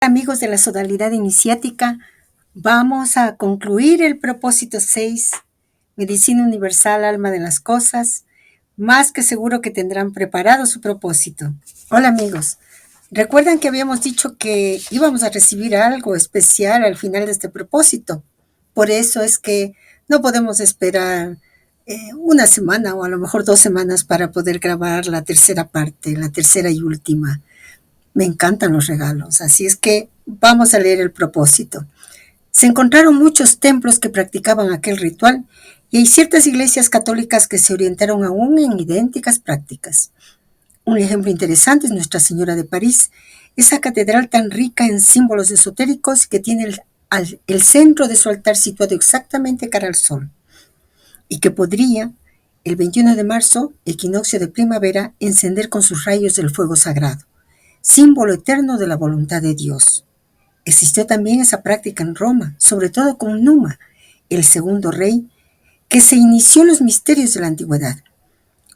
amigos de la sodalidad iniciática, vamos a concluir el propósito 6, Medicina Universal, Alma de las Cosas. Más que seguro que tendrán preparado su propósito. Hola amigos, ¿recuerdan que habíamos dicho que íbamos a recibir algo especial al final de este propósito? Por eso es que no podemos esperar una semana o a lo mejor 2 semanas para poder grabar la tercera parte, la tercera y última. Me encantan los regalos, así es que vamos a leer el propósito. Se encontraron muchos templos que practicaban aquel ritual y hay ciertas iglesias católicas que se orientaron aún en idénticas prácticas. Un ejemplo interesante es Nuestra Señora de París, esa catedral tan rica en símbolos esotéricos que tiene el centro de su altar situado exactamente cara al sol y que podría, el 21 de marzo, equinoccio de primavera, encender con sus rayos el fuego sagrado, símbolo eterno de la voluntad de Dios. Existió también esa práctica en Roma, sobre todo con Numa, el segundo rey, que se inició en los misterios de la antigüedad.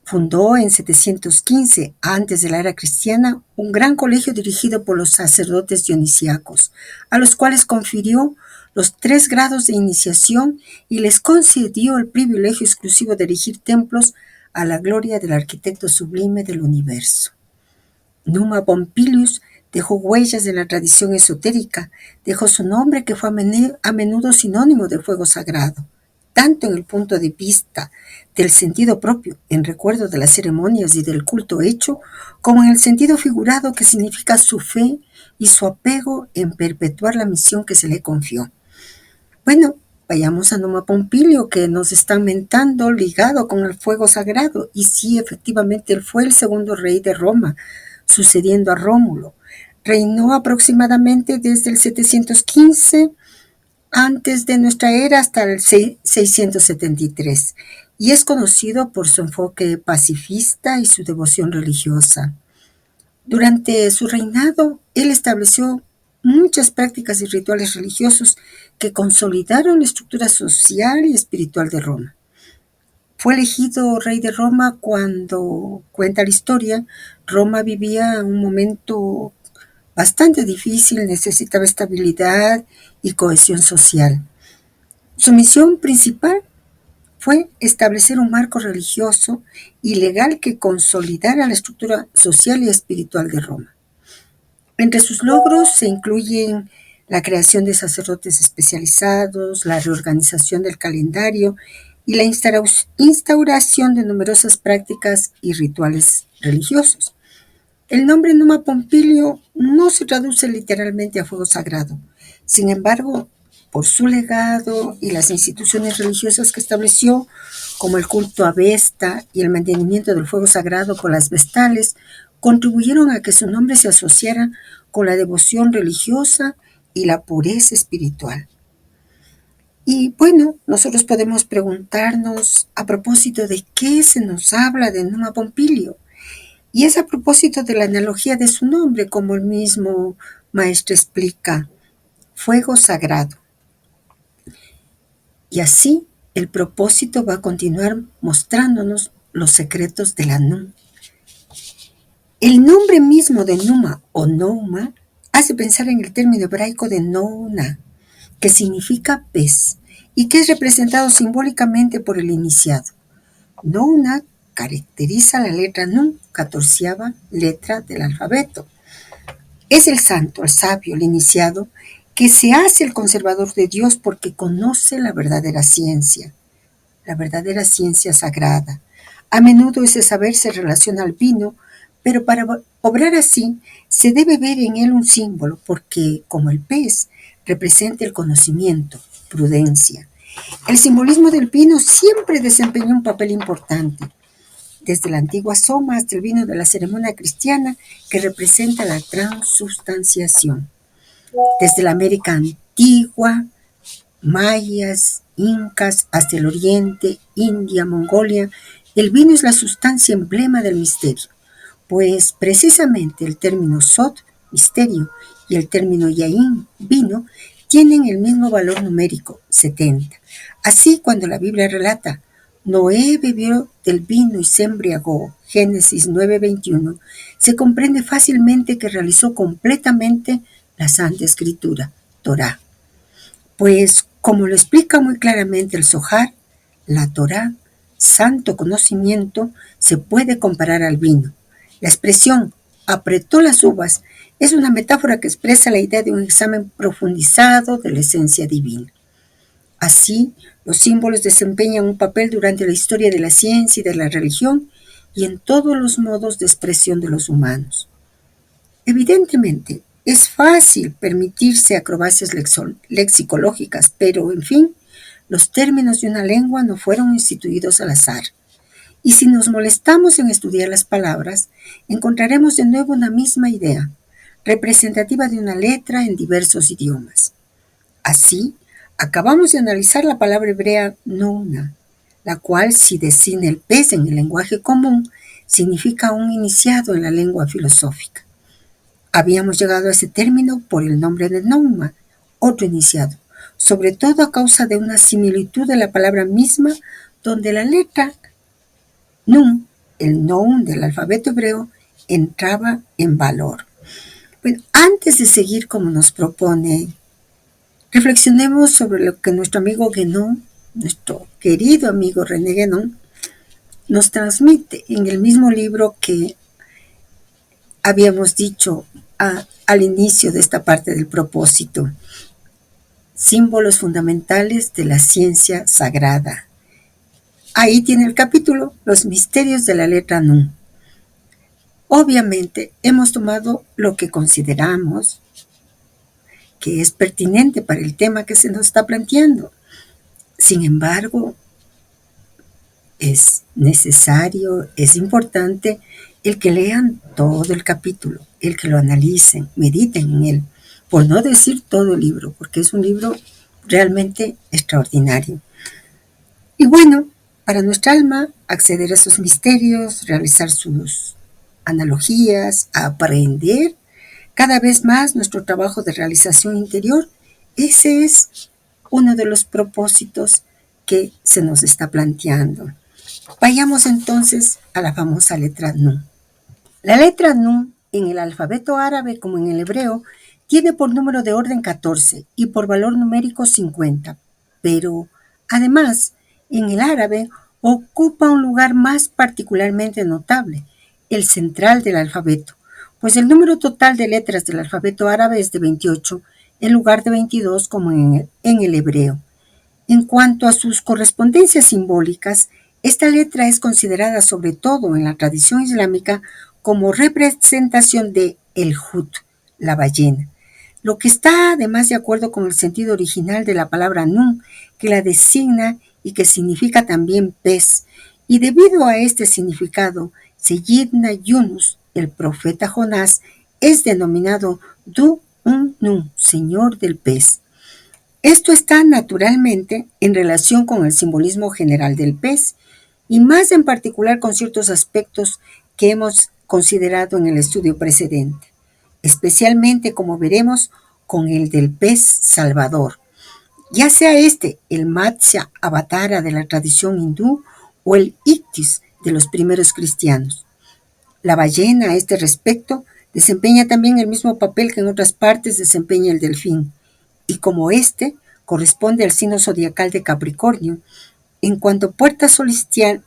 Fundó en 715, antes de la era cristiana, un gran colegio dirigido por los sacerdotes dionisíacos, a los cuales confirió los 3 grados de iniciación y les concedió el privilegio exclusivo de erigir templos a la gloria del arquitecto sublime del universo. Numa Pompilius dejó huellas de la tradición esotérica, dejó su nombre que fue a menudo sinónimo de fuego sagrado, tanto en el punto de vista del sentido propio, en recuerdo de las ceremonias y del culto hecho, como en el sentido figurado que significa su fe y su apego en perpetuar la misión que se le confió. Bueno, vayamos a Numa Pompilio, que nos está mentando ligado con el fuego sagrado, y sí, efectivamente, él fue el segundo rey de Roma, sucediendo a Rómulo. Reinó aproximadamente desde el 715 antes de nuestra era hasta el 673 y es conocido por su enfoque pacifista y su devoción religiosa. Durante su reinado, él estableció muchas prácticas y rituales religiosos que consolidaron la estructura social y espiritual de Roma. Fue elegido rey de Roma cuando, cuenta la historia, Roma vivía un momento bastante difícil, necesitaba estabilidad y cohesión social. Su misión principal fue establecer un marco religioso y legal que consolidara la estructura social y espiritual de Roma. Entre sus logros se incluyen la creación de sacerdotes especializados, la reorganización del calendario y la instauración de numerosas prácticas y rituales religiosos. El nombre Numa Pompilio no se traduce literalmente a fuego sagrado. Sin embargo, por su legado y las instituciones religiosas que estableció, como el culto a Vesta y el mantenimiento del fuego sagrado por las vestales, contribuyeron a que su nombre se asociara con la devoción religiosa y la pureza espiritual. Y bueno, nosotros podemos preguntarnos a propósito de qué se nos habla de Numa Pompilio. Y es a propósito de la analogía de su nombre, como el mismo maestro explica, fuego sagrado. Y así el propósito va a continuar mostrándonos los secretos de la Num. El nombre mismo de Numa o Nouma hace pensar en el término hebraico de Nouna, que significa pez y que es representado simbólicamente por el iniciado. Nouna caracteriza la letra Nun, 14ª letra del alfabeto. Es el santo, el sabio, el iniciado, que se hace el conservador de Dios porque conoce la verdadera ciencia sagrada. A menudo ese saber se relaciona al vino, pero para obrar así se debe ver en él un símbolo, porque, como el pez, representa el conocimiento, prudencia. El simbolismo del vino siempre desempeñó un papel importante, desde la antigua soma hasta el vino de la ceremonia cristiana, que representa la transubstanciación. Desde la América antigua, mayas, incas, hasta el oriente, India, Mongolia, el vino es la sustancia emblema del misterio, pues precisamente el término sot, misterio, y el término yaín, vino, tienen el mismo valor numérico, 70. Así, cuando la Biblia relata Noé bebió del vino y se embriagó, Génesis 9:21, se comprende fácilmente que realizó completamente la Santa Escritura, Torá. Pues, como lo explica muy claramente el Zohar, la Torá, santo conocimiento, se puede comparar al vino. La expresión apretó las uvas es una metáfora que expresa la idea de un examen profundizado de la esencia divina. Así, los símbolos desempeñan un papel durante la historia de la ciencia y de la religión y en todos los modos de expresión de los humanos. Evidentemente, es fácil permitirse acrobacias lexicológicas, pero, en fin, los términos de una lengua no fueron instituidos al azar. Y si nos molestamos en estudiar las palabras, encontraremos de nuevo una misma idea, representativa de una letra en diversos idiomas. Así, acabamos de analizar la palabra hebrea Nuna, la cual, si designa el pez en el lenguaje común, significa un iniciado en la lengua filosófica. Habíamos llegado a ese término por el nombre de Nouma, otro iniciado, sobre todo a causa de una similitud de la palabra misma, donde la letra Nun, el Noun del alfabeto hebreo, entraba en valor. Bueno, antes de seguir como nos propone, reflexionemos sobre lo que nuestro amigo Guénon, nuestro querido amigo René Guénon, nos transmite en el mismo libro que habíamos dicho al inicio de esta parte del propósito. Símbolos fundamentales de la ciencia sagrada. Ahí tiene el capítulo, Los misterios de la letra Nun. Obviamente hemos tomado lo que consideramos que es pertinente para el tema que se nos está planteando. Sin embargo, es necesario, es importante el que lean todo el capítulo, el que lo analicen, mediten en él, por no decir todo el libro, porque es un libro realmente extraordinario. Y bueno, para nuestra alma, acceder a esos misterios, realizar sus analogías, aprender cada vez más nuestro trabajo de realización interior, ese es uno de los propósitos que se nos está planteando. Vayamos entonces a la famosa letra Nun. La letra Nun, en el alfabeto árabe como en el hebreo, tiene por número de orden 14 y por valor numérico 50, pero además, en el árabe ocupa un lugar más particularmente notable, el central del alfabeto, pues el número total de letras del alfabeto árabe es de 28, en lugar de 22 como en el hebreo. En cuanto a sus correspondencias simbólicas, esta letra es considerada sobre todo en la tradición islámica como representación de el Hut, la ballena, lo que está además de acuerdo con el sentido original de la palabra Nun, que la designa y que significa también pez, y debido a este significado, Seyyidna Yunus, el profeta Jonás, es denominado Du-un-Nun, señor del pez. Esto está naturalmente en relación con el simbolismo general del pez y más en particular con ciertos aspectos que hemos considerado en el estudio precedente, especialmente como veremos con el del pez salvador, ya sea este el Matsya Avatara de la tradición hindú o el Ictis de los primeros cristianos. La ballena a este respecto desempeña también el mismo papel que en otras partes desempeña el delfín, y como este corresponde al signo zodiacal de Capricornio, en cuanto puerta solsticial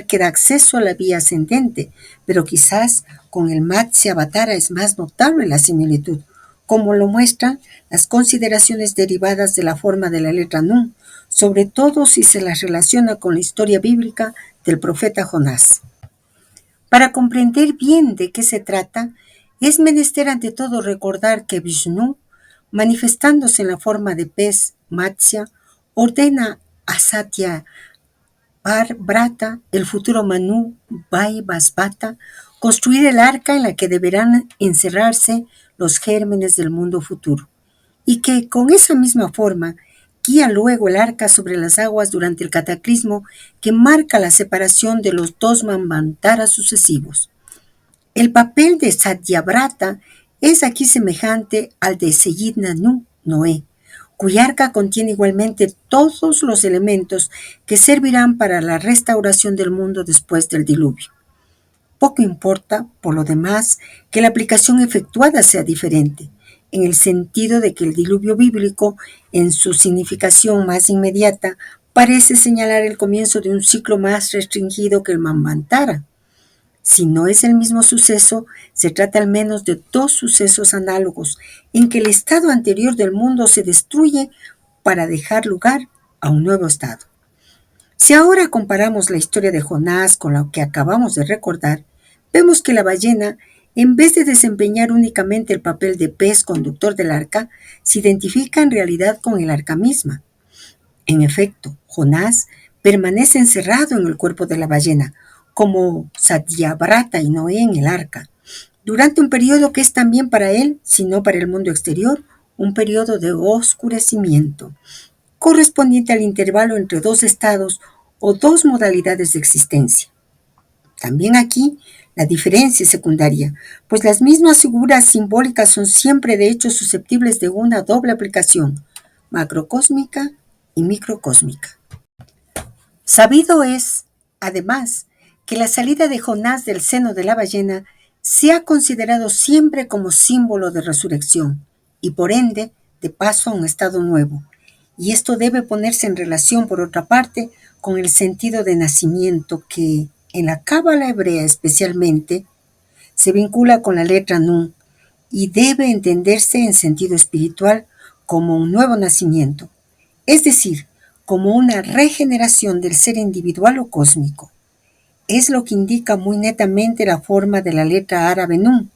que da acceso a la vía ascendente, pero quizás con el Matsya Avatara es más notable la similitud, como lo muestran las consideraciones derivadas de la forma de la letra Nun, sobre todo si se las relaciona con la historia bíblica del profeta Jonás. Para comprender bien de qué se trata, es menester ante todo recordar que Vishnu, manifestándose en la forma de pez, Matsya, ordena a Satya Brata, el futuro Manu Vaivasvata, construir el arca en la que deberán encerrarse los gérmenes del mundo futuro, y que con esa misma forma guía luego el arca sobre las aguas durante el cataclismo que marca la separación de los dos manvantaras sucesivos. El papel de Satyavrata es aquí semejante al de Seyyidna Noé, cuya arca contiene igualmente todos los elementos que servirán para la restauración del mundo después del diluvio. Poco importa, por lo demás, que la aplicación efectuada sea diferente, en el sentido de que el diluvio bíblico, en su significación más inmediata, parece señalar el comienzo de un ciclo más restringido que el Manvantara. Si no es el mismo suceso, se trata al menos de dos sucesos análogos en que el estado anterior del mundo se destruye para dejar lugar a un nuevo estado. Si ahora comparamos la historia de Jonás con lo que acabamos de recordar, vemos que la ballena, en vez de desempeñar únicamente el papel de pez conductor del arca, se identifica en realidad con el arca misma. En efecto, Jonás permanece encerrado en el cuerpo de la ballena, como Satyavrata y Noé en el arca, durante un periodo que es también para él, si no para el mundo exterior, un periodo de oscurecimiento, correspondiente al intervalo entre dos estados o dos modalidades de existencia. También aquí la diferencia es secundaria, pues las mismas figuras simbólicas son siempre de hecho susceptibles de una doble aplicación, macrocósmica y microcósmica. Sabido es, además, que la salida de Jonás del seno de la ballena se ha considerado siempre como símbolo de resurrección y por ende de paso a un estado nuevo. Y esto debe ponerse en relación, por otra parte, con el sentido de nacimiento que, en la cábala hebrea especialmente, se vincula con la letra Nun y debe entenderse en sentido espiritual como un nuevo nacimiento, es decir, como una regeneración del ser individual o cósmico. Es lo que indica muy netamente la forma de la letra árabe Nun.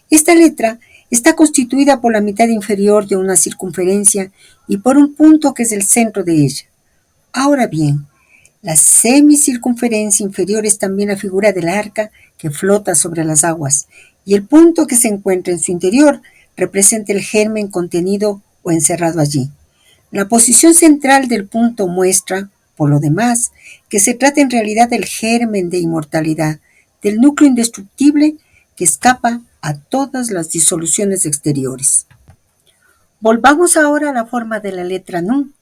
Esta letra está constituida por la mitad inferior de una circunferencia y por un punto que es el centro de ella. Ahora bien, la semicircunferencia inferior es también la figura del arca que flota sobre las aguas, y el punto que se encuentra en su interior representa el germen contenido o encerrado allí. La posición central del punto muestra, por lo demás, que se trata en realidad del germen de inmortalidad, del núcleo indestructible que escapa a todas las disoluciones exteriores. Volvamos ahora a la forma de la letra Nun,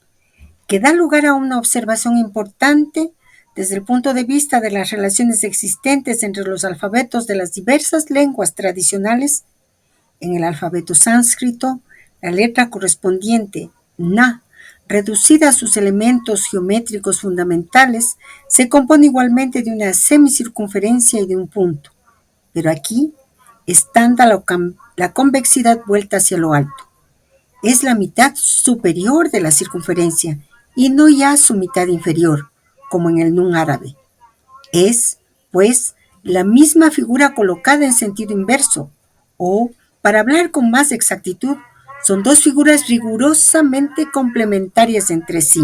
que da lugar a una observación importante desde el punto de vista de las relaciones existentes entre los alfabetos de las diversas lenguas tradicionales. En el alfabeto sánscrito, la letra correspondiente, Na, reducida a sus elementos geométricos fundamentales, se compone igualmente de una semicircunferencia y de un punto. Pero aquí estanda la convexidad vuelta hacia lo alto. Es la mitad superior de la circunferencia y no ya su mitad inferior, como en el Nun árabe. Es, pues, la misma figura colocada en sentido inverso, o, para hablar con más exactitud, son dos figuras rigurosamente complementarias entre sí.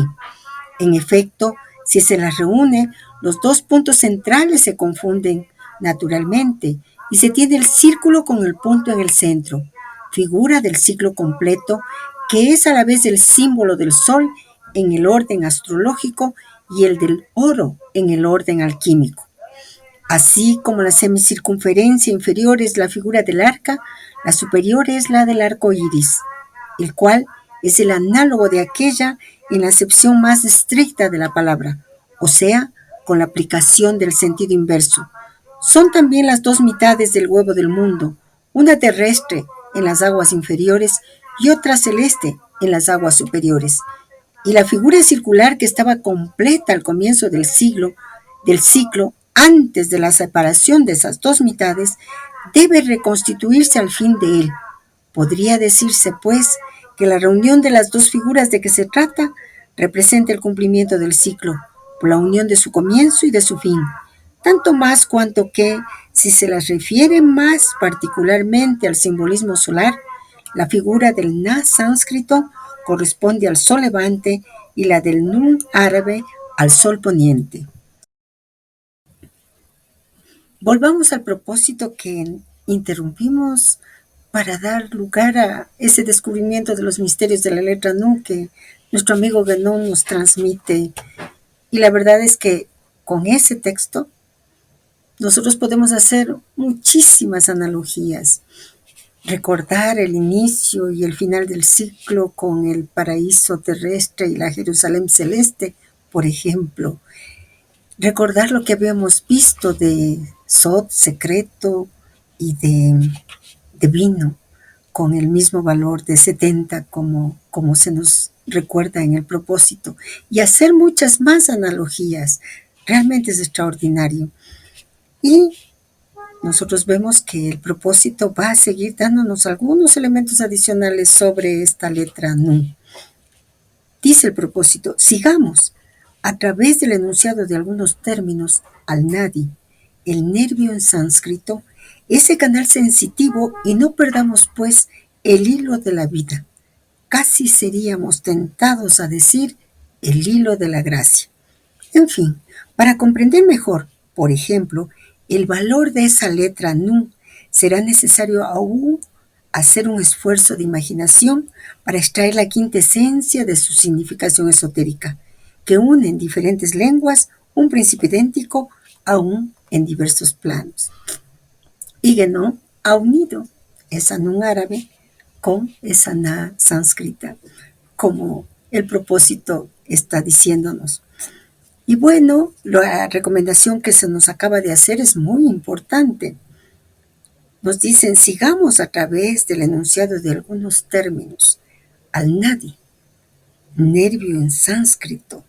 En efecto, si se las reúne, los dos puntos centrales se confunden naturalmente y se tiene el círculo con el punto en el centro, figura del ciclo completo, que es a la vez el símbolo del sol en el orden astrológico y el del oro en el orden alquímico. Así como la semicircunferencia inferior es la figura del arca, la superior es la del arco iris, el cual es el análogo de aquella en la acepción más estricta de la palabra, o sea, con la aplicación del sentido inverso. Son también las dos mitades del huevo del mundo, una terrestre en las aguas inferiores y otra celeste en las aguas superiores. Y la figura circular que estaba completa al comienzo del ciclo, antes de la separación de esas dos mitades, debe reconstituirse al fin de él. Podría decirse, pues, que la reunión de las dos figuras de que se trata representa el cumplimiento del ciclo, por la unión de su comienzo y de su fin, tanto más cuanto que, si se las refiere más particularmente al simbolismo solar, la figura del Na sánscrito corresponde al sol levante y la del Nun árabe al sol poniente. Volvamos al propósito que interrumpimos para dar lugar a ese descubrimiento de los misterios de la letra Nun que nuestro amigo Guénon nos transmite. Y la verdad es que con ese texto nosotros podemos hacer muchísimas analogías. Recordar el inicio y el final del ciclo con el paraíso terrestre y la Jerusalén celeste, por ejemplo. Recordar lo que habíamos visto de sod secreto y de vino, con el mismo valor de 70 como se nos recuerda en el propósito, y hacer muchas más analogías. Realmente es extraordinario. Y nosotros vemos que el propósito va a seguir dándonos algunos elementos adicionales sobre esta letra Nu. Dice el propósito, sigamos a través del enunciado de algunos términos al nadi, el nervio en sánscrito, ese canal sensitivo, y no perdamos pues el hilo de la vida. Casi seríamos tentados a decir el hilo de la gracia. En fin, para comprender mejor, por ejemplo, el valor de esa letra Nu, será necesario aún hacer un esfuerzo de imaginación para extraer la quinta esencia de su significación esotérica, que une en diferentes lenguas un principio idéntico aún en diversos planos. Igenó ha unido esa Nun árabe con esa Na sánscrita, como el propósito está diciéndonos. Y bueno, la recomendación que se nos acaba de hacer es muy importante. Nos dicen, sigamos a través del enunciado de algunos términos al nadi, nervio en sánscrito,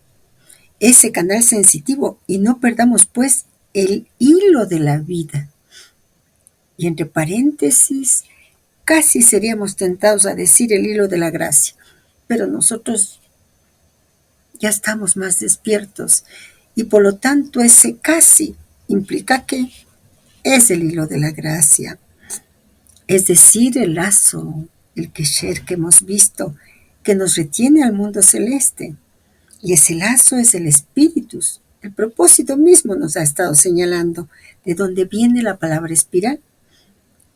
ese canal sensitivo, y no perdamos pues el hilo de la vida. Y entre paréntesis, casi seríamos tentados a decir el hilo de la gracia, pero nosotros ya estamos más despiertos, y por lo tanto ese casi implica que es el hilo de la gracia, es decir, el lazo, el kesher que hemos visto, que nos retiene al mundo celeste. Y ese lazo es el espíritus. El propósito mismo nos ha estado señalando de dónde viene la palabra espiral,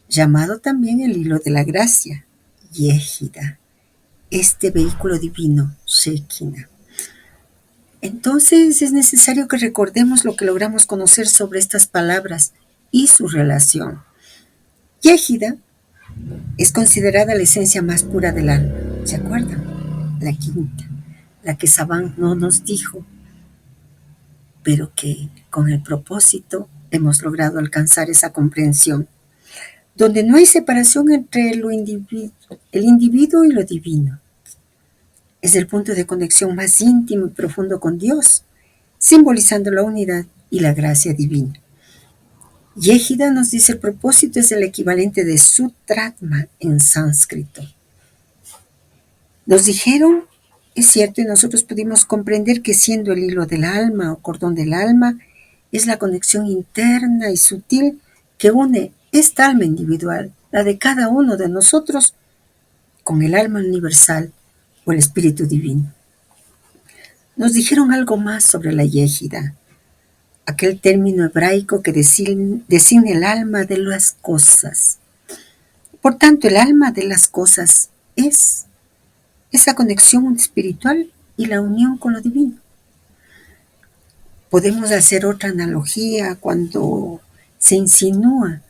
llamado también el hilo de la gracia, Yehida, este vehículo divino, Shekinah. Entonces es necesario que recordemos lo que logramos conocer sobre estas palabras y su relación. Yehida es considerada la esencia más pura del alma, ¿se acuerdan? La quinta, la que Saban no nos dijo, pero que con el propósito hemos logrado alcanzar esa comprensión, donde no hay separación entre el individuo y lo divino. Es el punto de conexión más íntimo y profundo con Dios, simbolizando la unidad y la gracia divina. Yehida nos dice el propósito es el equivalente de Sutratma en sánscrito. Nos dijeron, es cierto, y nosotros pudimos comprender que siendo el hilo del alma o cordón del alma, es la conexión interna y sutil que une esta alma individual, la de cada uno de nosotros, con el alma universal o el espíritu divino. Nos dijeron algo más sobre la Yehida, aquel término hebraico que designa el alma de las cosas. Por tanto, el alma de las cosas es esa conexión espiritual y la unión con lo divino. Podemos hacer otra analogía cuando se insinúa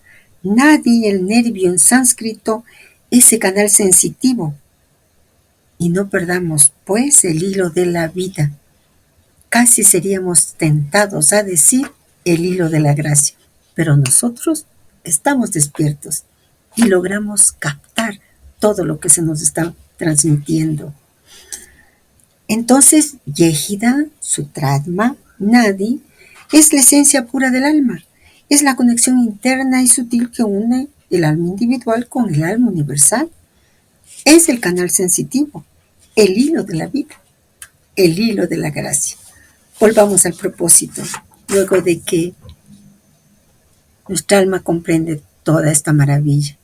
nadi, el nervio en sánscrito, ese canal sensitivo. Y no perdamos, pues, el hilo de la vida. Casi seríamos tentados a decir el hilo de la gracia, pero nosotros estamos despiertos y logramos captar todo lo que se nos está transmitiendo. Entonces, Yehida, Sutratma, Nadi, es la esencia pura del alma, es la conexión interna y sutil que une el alma individual con el alma universal. Es el canal sensitivo, el hilo de la vida, el hilo de la gracia. Volvamos al propósito, luego de que nuestra alma comprende toda esta maravilla.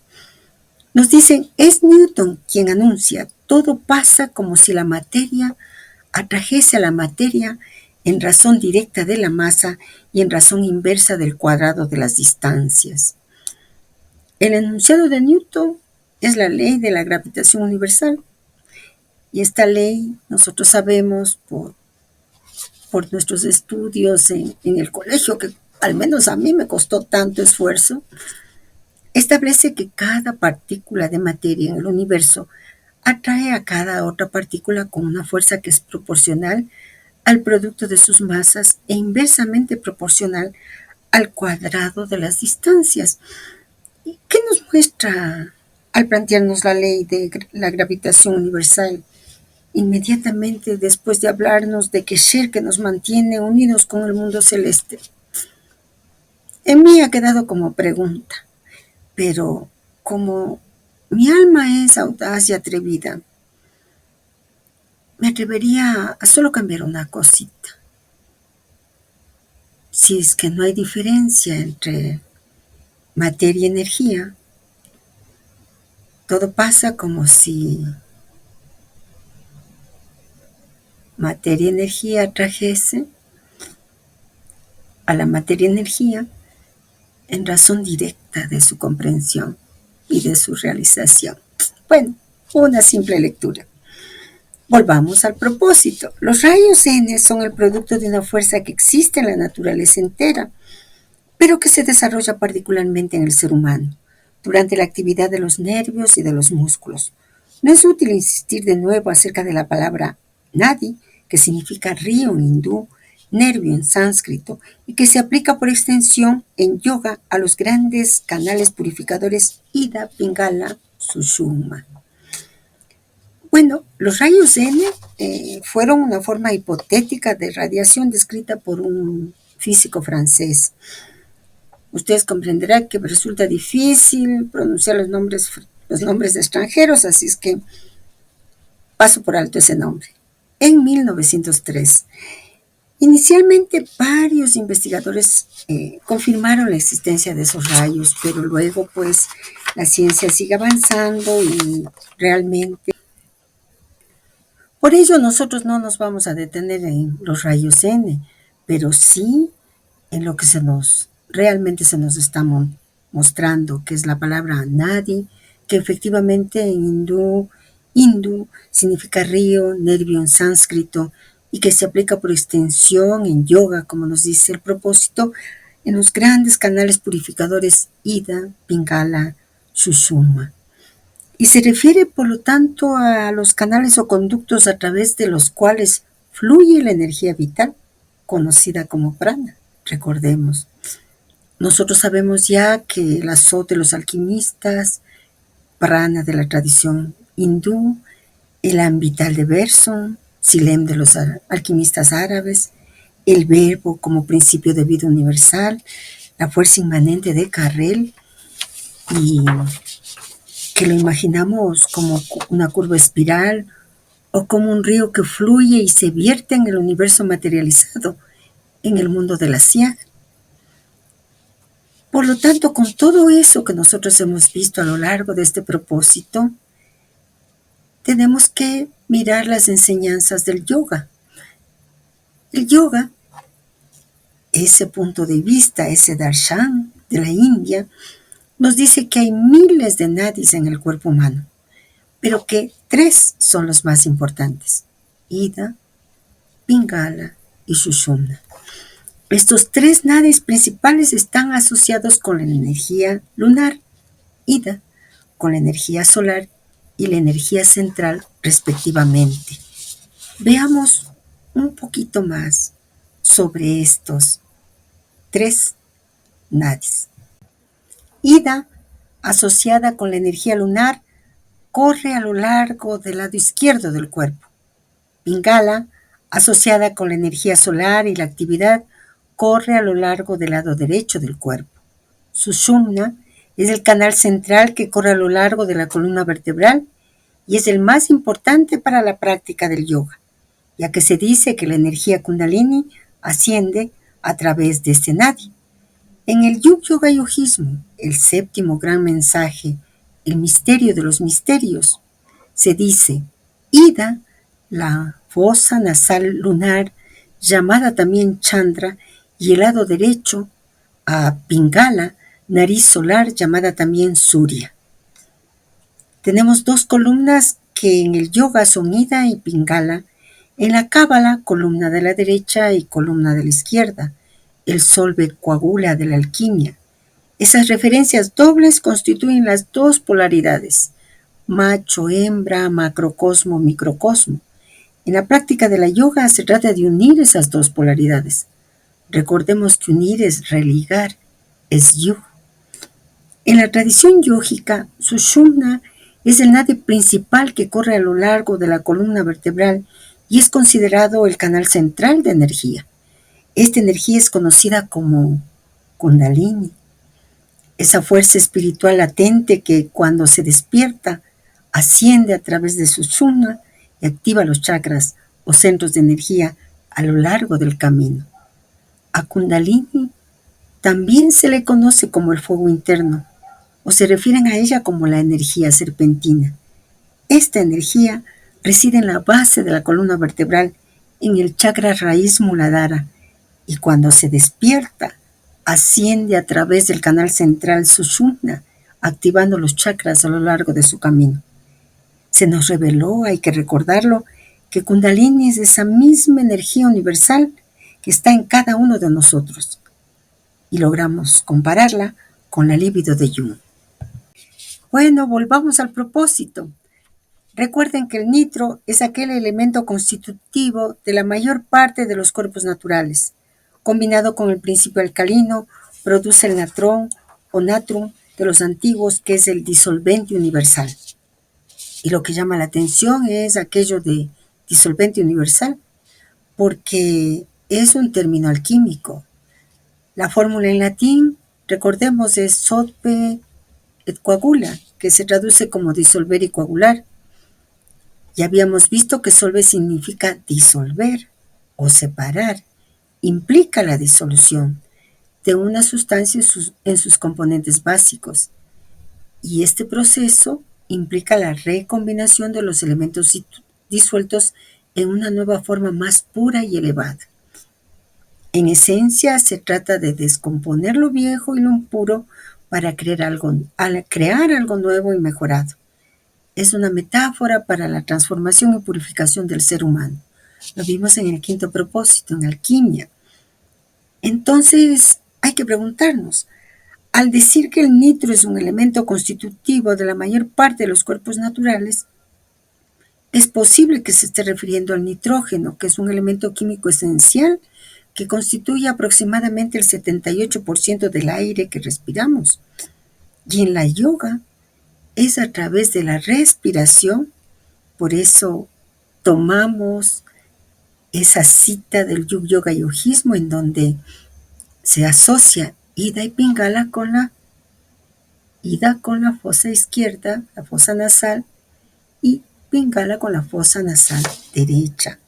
Nos dicen, es Newton quien anuncia, todo pasa como si la materia atrajese a la materia en razón directa de la masa y en razón inversa del cuadrado de las distancias. El enunciado de Newton es la ley de la gravitación universal. Y esta ley, nosotros sabemos por nuestros estudios en el colegio, que al menos a mí me costó tanto esfuerzo, establece que cada partícula de materia en el universo atrae a cada otra partícula con una fuerza que es proporcional al producto de sus masas e inversamente proporcional al cuadrado de las distancias. ¿Qué nos muestra al plantearnos la ley de la gravitación universal? Inmediatamente después de hablarnos de que Sher que nos mantiene unidos con el mundo celeste. En mí ha quedado como pregunta, pero como mi alma es audaz y atrevida, me atrevería a solo cambiar una cosita. Si es que no hay diferencia entre materia y energía, todo pasa como si materia y energía trajese a la materia y energía en razón directa de su comprensión y de su realización. Bueno, una simple lectura. Volvamos al propósito. Los rayos N son el producto de una fuerza que existe en la naturaleza entera, pero que se desarrolla particularmente en el ser humano, durante la actividad de los nervios y de los músculos. No es útil insistir de nuevo acerca de la palabra nadi, que significa río en hindú, nervio en sánscrito, y que se aplica por extensión en yoga a los grandes canales purificadores Ida, Pingala, Sushumna. Bueno, los rayos N fueron una forma hipotética de radiación descrita por un físico francés. Ustedes comprenderán que me resulta difícil pronunciar los nombres de extranjeros, así es que paso por alto ese nombre. En 1903, inicialmente varios investigadores confirmaron la existencia de esos rayos, pero luego pues la ciencia sigue avanzando y realmente... Por ello nosotros no nos vamos a detener en los rayos N, pero sí en lo que realmente se nos está mostrando, que es la palabra nadi, que efectivamente en hindú significa río, nervio en sánscrito, y que se aplica por extensión en yoga, como nos dice el propósito, en los grandes canales purificadores Ida, Pingala, Sushumna. Y se refiere, por lo tanto, a los canales o conductos a través de los cuales fluye la energía vital, conocida como prana. Recordemos, nosotros sabemos ya que el azot de los alquimistas, prana de la tradición hindú, el ambital de Bergson, silem de los alquimistas árabes, el verbo como principio de vida universal, la fuerza inmanente de Carrel, y que lo imaginamos como una curva espiral o como un río que fluye y se vierte en el universo materializado, en el mundo de la Siag. Por lo tanto, con todo eso que nosotros hemos visto a lo largo de este propósito, tenemos que mirar las enseñanzas del yoga. El yoga, ese punto de vista, ese darshan de la India, nos dice que hay miles de nadis en el cuerpo humano, pero que 3 son los más importantes: Ida, Pingala y Sushumna. Estos 3 nadis principales están asociados con la energía lunar, Ida, con la energía solar y la energía central, respectivamente. Veamos un poquito más sobre estos 3 nadis. Ida, asociada con la energía lunar, corre a lo largo del lado izquierdo del cuerpo. Pingala, asociada con la energía solar y la actividad, corre a lo largo del lado derecho del cuerpo. Sushumna es el canal central que corre a lo largo de la columna vertebral y es el más importante para la práctica del yoga, ya que se dice que la energía kundalini asciende a través de este nadi. En el Yoga Yogismo, el séptimo gran mensaje, el misterio de los misterios, se dice: Ida, la fosa nasal lunar, llamada también Chandra, y el lado derecho a Pingala, nariz solar, llamada también Surya. Tenemos 2 columnas que en el yoga son Ida y Pingala, en la cábala columna de la derecha y columna de la izquierda, el solve coagula de la alquimia. Esas referencias dobles constituyen las 2 polaridades, macho, hembra, macrocosmo, microcosmo. En la práctica de la yoga se trata de unir esas 2 polaridades. Recordemos que unir es religar, es yu. En la tradición yógica, Sushumna es el nadi principal que corre a lo largo de la columna vertebral y es considerado el canal central de energía. Esta energía es conocida como Kundalini, esa fuerza espiritual latente que cuando se despierta asciende a través de Sushumna y activa los chakras o centros de energía a lo largo del camino. A Kundalini también se le conoce como el fuego interno, o se refieren a ella como la energía serpentina. Esta energía reside en la base de la columna vertebral, en el chakra raíz Muladhara, y cuando se despierta, asciende a través del canal central Sushumna, activando los chakras a lo largo de su camino. Se nos reveló, hay que recordarlo, que Kundalini es esa misma energía universal que está en cada uno de nosotros, y logramos compararla con la libido de Jung. Bueno, volvamos al propósito. Recuerden que el nitro es aquel elemento constitutivo de la mayor parte de los cuerpos naturales. Combinado con el principio alcalino, produce el natrón o natrum de los antiguos, que es el disolvente universal. Y lo que llama la atención es aquello de disolvente universal, porque es un término alquímico. La fórmula en latín, recordemos, es solve et coagula, que se traduce como disolver y coagular. Ya habíamos visto que solve significa disolver o separar, implica la disolución de una sustancia en sus componentes básicos, y este proceso implica la recombinación de los elementos disueltos en una nueva forma más pura y elevada. En esencia, se trata de descomponer lo viejo y lo impuro para crear algo nuevo y mejorado. Es una metáfora para la transformación y purificación del ser humano. Lo vimos en el quinto propósito, en alquimia. Entonces, hay que preguntarnos, al decir que el nitro es un elemento constitutivo de la mayor parte de los cuerpos naturales, es posible que se esté refiriendo al nitrógeno, que es un elemento químico esencial que constituye aproximadamente el 78% del aire que respiramos. Y en la yoga es a través de la respiración, por eso tomamos esa cita del Yuga Yoga Yogismo, en donde se asocia Ida y Pingala con la Ida con la fosa izquierda, la fosa nasal, y Pingala con la fosa nasal derecha.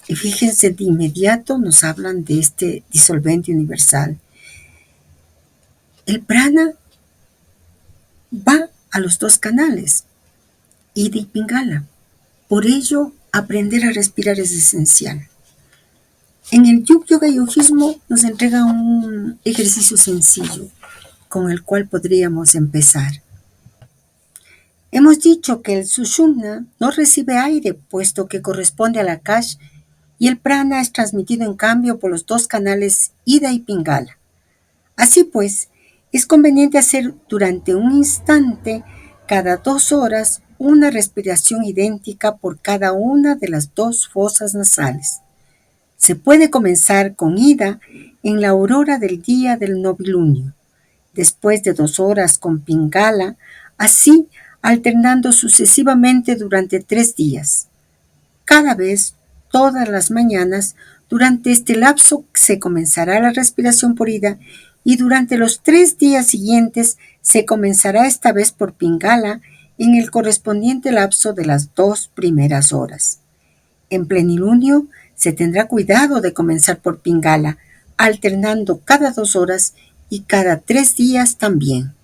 Y fíjense, de inmediato nos hablan de este disolvente universal. El prana va a los dos canales, Ida y Pingala. Por ello, aprender a respirar es esencial. En el Yuga Yoga Yogismo nos entrega un ejercicio sencillo con el cual podríamos empezar. Hemos dicho que el Sushumna no recibe aire, puesto que corresponde al Akash, y el prana es transmitido en cambio por los dos canales Ida y Pingala. Así pues, es conveniente hacer durante un instante, cada 2 horas, una respiración idéntica por cada una de las dos fosas nasales. Se puede comenzar con Ida en la aurora del día del novilunio, después de 2 horas con Pingala, así alternando sucesivamente durante 3 días. Cada vez, todas las mañanas, durante este lapso se comenzará la respiración por Ida, y durante los 3 días siguientes se comenzará esta vez por Pingala en el correspondiente lapso de las 2 primeras horas. En plenilunio se tendrá cuidado de comenzar por Pingala, alternando cada 2 horas y cada 3 días también.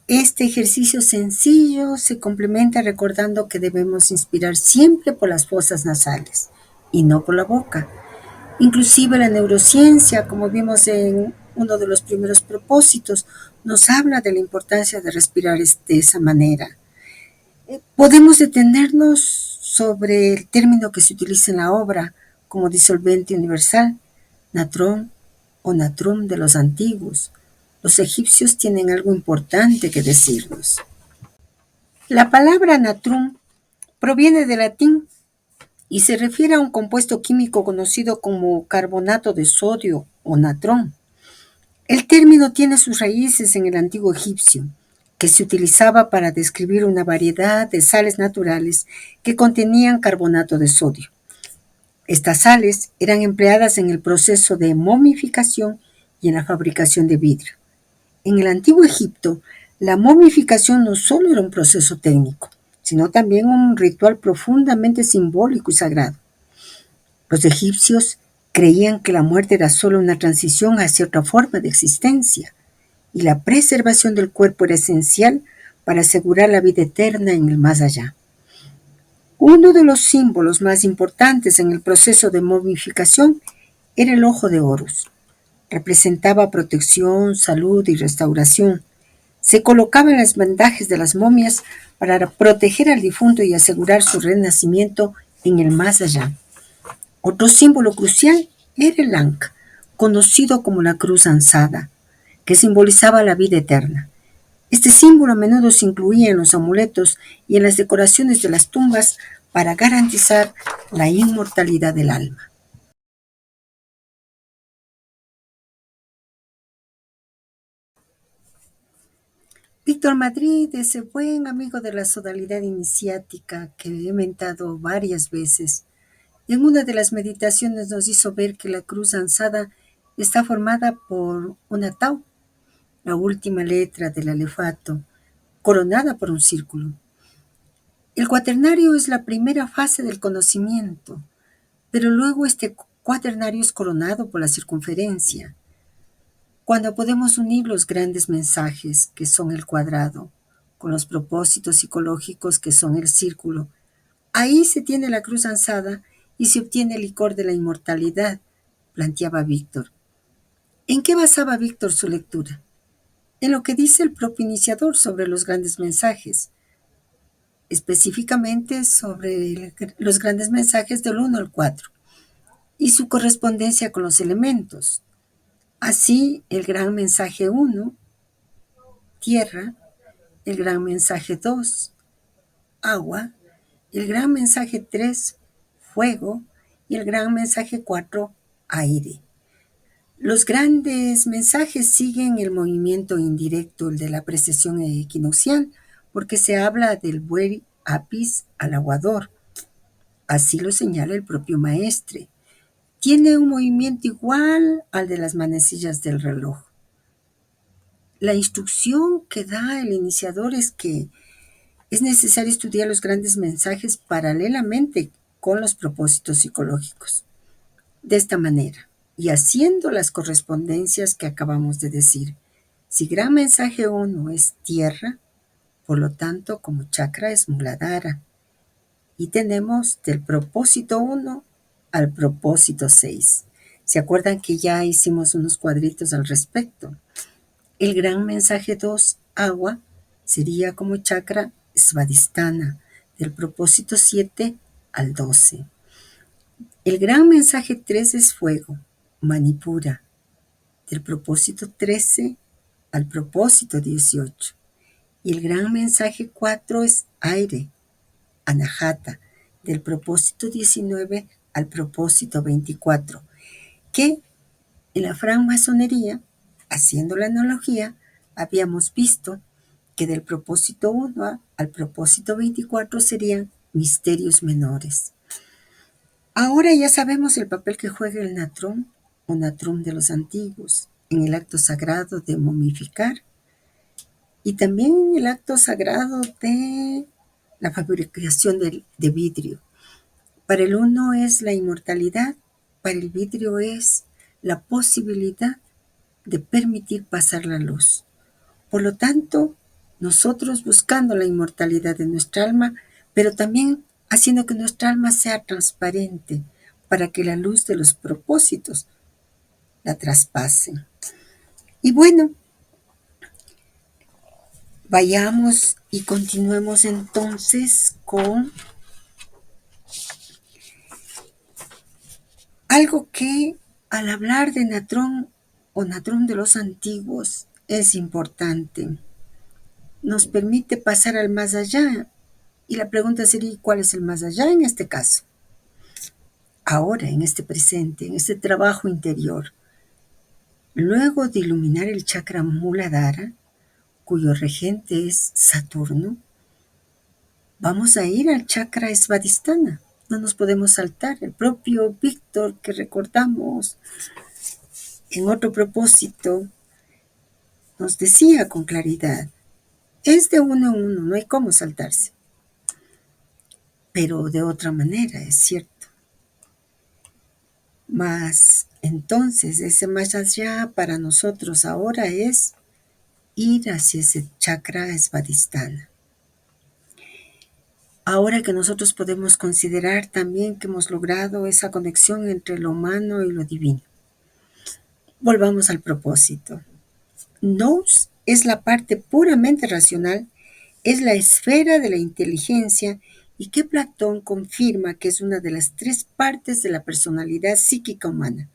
Este ejercicio sencillo se complementa recordando que debemos inspirar siempre por las fosas nasales y no por la boca. Inclusive la neurociencia, como vimos en uno de los primeros propósitos, nos habla de la importancia de respirar de esa manera. Podemos detenernos sobre el término que se utiliza en la obra como disolvente universal, natrón o natrum de los antiguos. Los egipcios tienen algo importante que decirnos. La palabra natrum proviene del latín y se refiere a un compuesto químico conocido como carbonato de sodio o natrón. El término tiene sus raíces en el antiguo egipcio, que se utilizaba para describir una variedad de sales naturales que contenían carbonato de sodio. Estas sales eran empleadas en el proceso de momificación y en la fabricación de vidrio. En el antiguo Egipto, la momificación no solo era un proceso técnico, sino también un ritual profundamente simbólico y sagrado. Los egipcios creían que la muerte era solo una transición hacia otra forma de existencia, y la preservación del cuerpo era esencial para asegurar la vida eterna en el más allá. Uno de los símbolos más importantes en el proceso de momificación era el ojo de Horus. Representaba protección, salud y restauración. Se colocaba en las bandajes de las momias para proteger al difunto y asegurar su renacimiento en el más allá. Otro símbolo crucial era el Ankh, conocido como la cruz ansada, que simbolizaba la vida eterna. Este símbolo a menudo se incluía en los amuletos y en las decoraciones de las tumbas para garantizar la inmortalidad del alma. Víctor Madrid, ese buen amigo de la sodalidad iniciática que he mentado varias veces, en una de las meditaciones nos hizo ver que la cruz ansada está formada por una tau, la última letra del alefato, coronada por un círculo. El cuaternario es la primera fase del conocimiento, pero luego este cuaternario es coronado por la circunferencia. Cuando podemos unir los grandes mensajes, que son el cuadrado, con los propósitos psicológicos, que son el círculo, ahí se tiene la cruz ansada y se obtiene el licor de la inmortalidad, planteaba Víctor. ¿En qué basaba Víctor su lectura? En lo que dice el propio iniciador sobre los grandes mensajes, específicamente sobre los grandes mensajes del 1 al 4 y su correspondencia con los elementos. Así, el gran mensaje 1, tierra, el gran mensaje 2, agua, el gran mensaje 3, fuego, y el gran mensaje 4, aire. Los grandes mensajes siguen el movimiento indirecto, el de la precesión equinoccial, porque se habla del buey apis al aguador. Así lo señala el propio maestre. Tiene un movimiento igual al de las manecillas del reloj. La instrucción que da el iniciador es que es necesario estudiar los grandes mensajes paralelamente con los propósitos psicológicos. De esta manera, y haciendo las correspondencias que acabamos de decir, si gran mensaje 1 es tierra, por lo tanto, como chakra es Muladhara. Y tenemos del propósito 1 al propósito 6. ¿Se acuerdan que ya hicimos unos cuadritos al respecto? El gran mensaje 2, agua, sería como chakra Svadhisthana, del propósito 7 al 12. El gran mensaje 3 es fuego, Manipura, del propósito 13 al propósito 18. Y el gran mensaje 4 es aire, Anahata, del propósito 19 al propósito 24, que en la francmasonería, haciendo la analogía, habíamos visto que del propósito 1 al propósito 24 serían misterios menores. Ahora ya sabemos el papel que juega el natrón o natrum de los antiguos en el acto sagrado de momificar y también en el acto sagrado de la fabricación de vidrio. Para el uno es la inmortalidad, para el vidrio es la posibilidad de permitir pasar la luz. Por lo tanto, nosotros buscando la inmortalidad de nuestra alma, pero también haciendo que nuestra alma sea transparente para que la luz de los propósitos la traspase. Y bueno, vayamos y continuemos entonces con algo que al hablar de Natrón o Natrón de los antiguos es importante. Nos permite pasar al más allá. Y la pregunta sería, ¿cuál es el más allá en este caso? ahora en este presente, en este trabajo interior, luego de iluminar el chakra Muladhara, cuyo regente es Saturno, vamos a ir al chakra Svadhisthana. No nos podemos saltar. El propio Víctor, que recordamos en otro propósito, nos decía con claridad, es de uno en uno, no hay cómo saltarse. Pero de otra manera, es cierto. Mas entonces ese más allá para nosotros ahora es ir hacia ese chakra Svadhisthana. Ahora que nosotros podemos considerar también que hemos logrado esa conexión entre lo humano y lo divino. Volvamos al propósito. Nous es la parte puramente racional, es la esfera de la inteligencia y que Platón confirma que es una de las tres partes de la personalidad psíquica humana.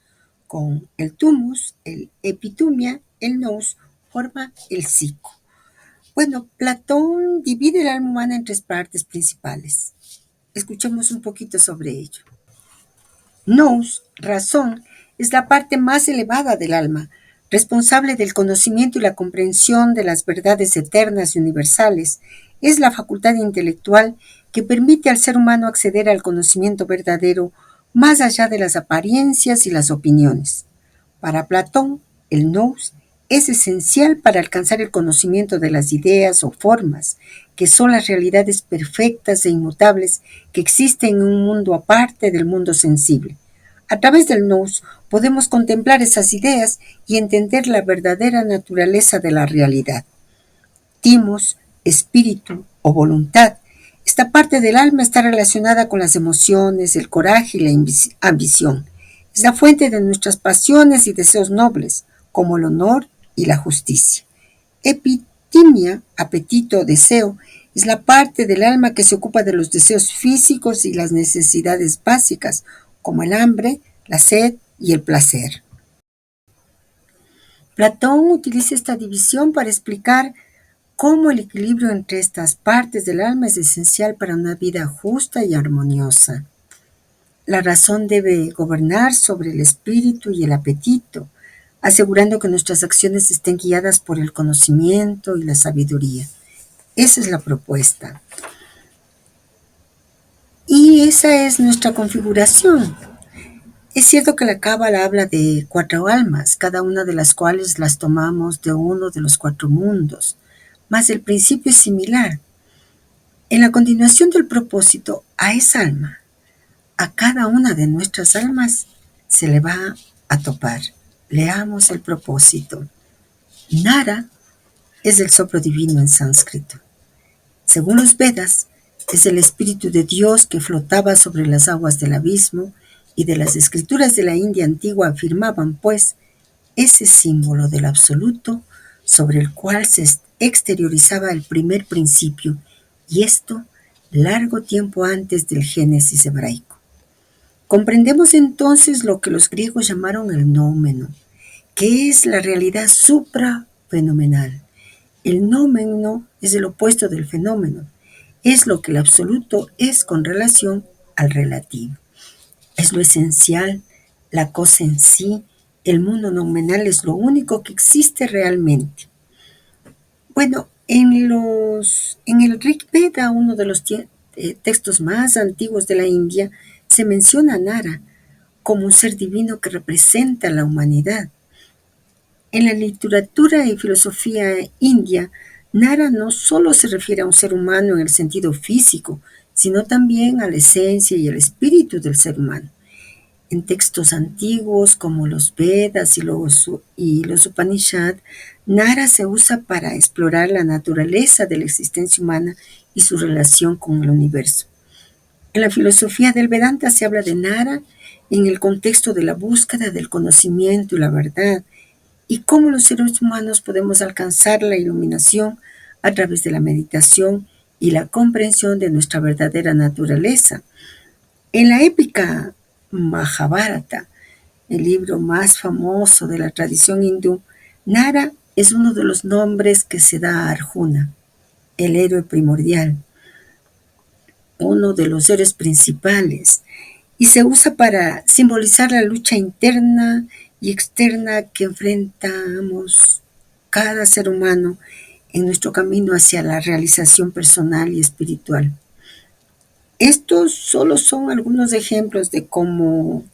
Con el tumus, el epitumia, el nous, forma el psico. Bueno, Platón divide el alma humana en tres partes principales. Escuchemos un poquito sobre ello. Nous, razón, es la parte más elevada del alma, responsable del conocimiento y la comprensión de las verdades eternas y universales. Es la facultad intelectual que permite al ser humano acceder al conocimiento verdadero más allá de las apariencias y las opiniones. Para Platón, el nous es esencial para alcanzar el conocimiento de las ideas o formas, que son las realidades perfectas e inmutables que existen en un mundo aparte del mundo sensible. A través del nous podemos contemplar esas ideas y entender la verdadera naturaleza de la realidad. Timos, espíritu o voluntad. Esta parte del alma está relacionada con las emociones, el coraje y la ambición. Es la fuente de nuestras pasiones y deseos nobles, como el honor y la justicia. Epitimia, apetito o deseo, es la parte del alma que se ocupa de los deseos físicos y las necesidades básicas, como el hambre, la sed y el placer. Platón utiliza esta división para explicar cómo el equilibrio entre estas partes del alma es esencial para una vida justa y armoniosa. La razón debe gobernar sobre el espíritu y el apetito, asegurando que nuestras acciones estén guiadas por el conocimiento y la sabiduría. Esa es la propuesta. Y esa es nuestra configuración. Es cierto que la Cábala habla de 4 almas, cada una de las cuales las tomamos de uno de los 4 mundos, mas el principio es similar. En la continuación del propósito, a esa alma, a cada una de nuestras almas, se le va a topar. Leamos el propósito. Nara es el soplo divino en sánscrito. Según los Vedas, es el espíritu de Dios que flotaba sobre las aguas del abismo, y de las escrituras de la India antigua afirmaban, pues, ese símbolo del absoluto sobre el cual se exteriorizaba el primer principio, y esto largo tiempo antes del Génesis hebraico. Comprendemos entonces lo que los griegos llamaron el noumeno, que es la realidad suprafenomenal. El noumeno es el opuesto del fenómeno, es lo que el absoluto es con relación al relativo. Es lo esencial, la cosa en sí, el mundo noumenal es lo único que existe realmente. Bueno, en el Rig Veda, uno de los textos más antiguos de la India, se menciona a Nara como un ser divino que representa a la humanidad. En la literatura y filosofía india, Nara no solo se refiere a un ser humano en el sentido físico, sino también a la esencia y el espíritu del ser humano. En textos antiguos como los Vedas y los Upanishad, Nara se usa para explorar la naturaleza de la existencia humana y su relación con el universo. En la filosofía del Vedanta se habla de Nara en el contexto de la búsqueda del conocimiento y la verdad, y cómo los seres humanos podemos alcanzar la iluminación a través de la meditación y la comprensión de nuestra verdadera naturaleza. En la épica Mahabharata, el libro más famoso de la tradición hindú, Nara es uno de los nombres que se da a Arjuna, el héroe primordial, uno de los héroes principales. y se usa para simbolizar la lucha interna y externa que enfrentamos cada ser humano en nuestro camino hacia la realización personal y espiritual. Estos solo son algunos ejemplos de cómo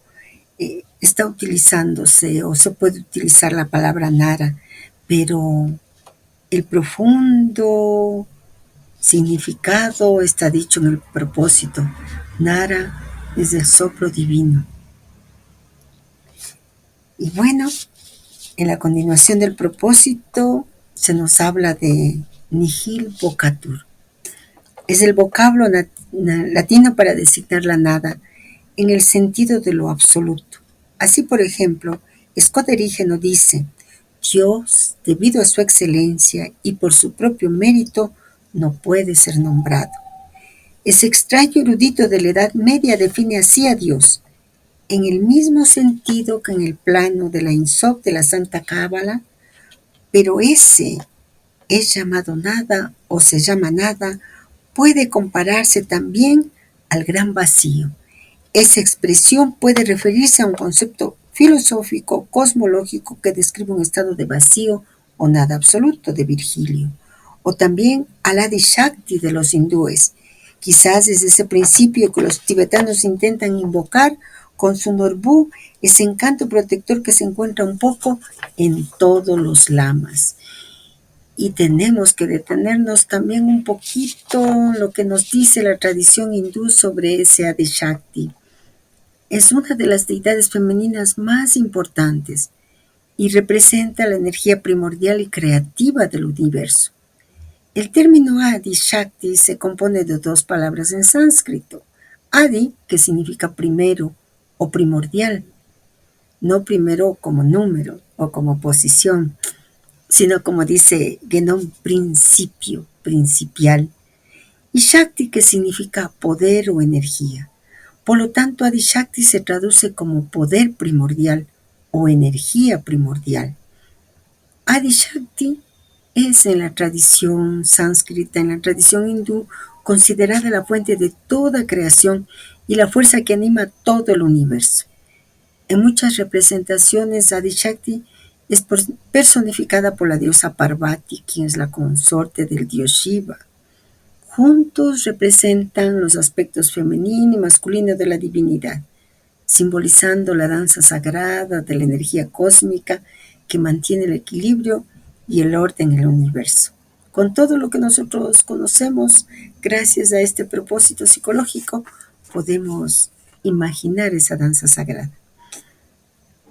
está utilizándose o se puede utilizar la palabra Nara, pero el profundo significado está dicho en el propósito. Nara es el soplo divino. Y bueno, en la continuación del propósito se nos habla de nihil vocatur. Es el vocablo latino para designar la nada en el sentido de lo absoluto. Así, por ejemplo, Scott Erigen dice: Dios, debido a su excelencia y por su propio mérito, no puede ser nombrado. Ese extraño erudito de la Edad Media define así a Dios, en el mismo sentido que en el plano de la Insop de la Santa Cábala, pero ese es llamado nada o se llama nada, puede compararse también al gran vacío. Esa expresión puede referirse a un concepto filosófico, cosmológico que describe un estado de vacío o nada absoluto de Virgilio, o también al Adi Shakti de los hindúes. Quizás desde ese principio que los tibetanos intentan invocar con su Norbu, ese encanto protector que se encuentra un poco en todos los lamas. Y tenemos que detenernos también un poquito en lo que nos dice la tradición hindú sobre ese Adi Shakti. Es una de las deidades femeninas más importantes y representa la energía primordial y creativa del universo. El término Adi Shakti se compone de dos palabras en sánscrito. Adi, que significa primero o primordial, no primero como número o como posición, sino como dice Genom, principio, principial. Y Shakti, que significa poder o energía. Por lo tanto, Adi Shakti se traduce como poder primordial o energía primordial. Adi Shakti es en la tradición sánscrita, en la tradición hindú, considerada la fuente de toda creación y la fuerza que anima todo el universo. En muchas representaciones, Adi Shakti es personificada por la diosa Parvati, quien es la consorte del dios Shiva. Juntos representan los aspectos femenino y masculino de la divinidad, simbolizando la danza sagrada de la energía cósmica que mantiene el equilibrio y el orden en el universo. Con todo lo que nosotros conocemos, gracias a este propósito psicológico, podemos imaginar esa danza sagrada.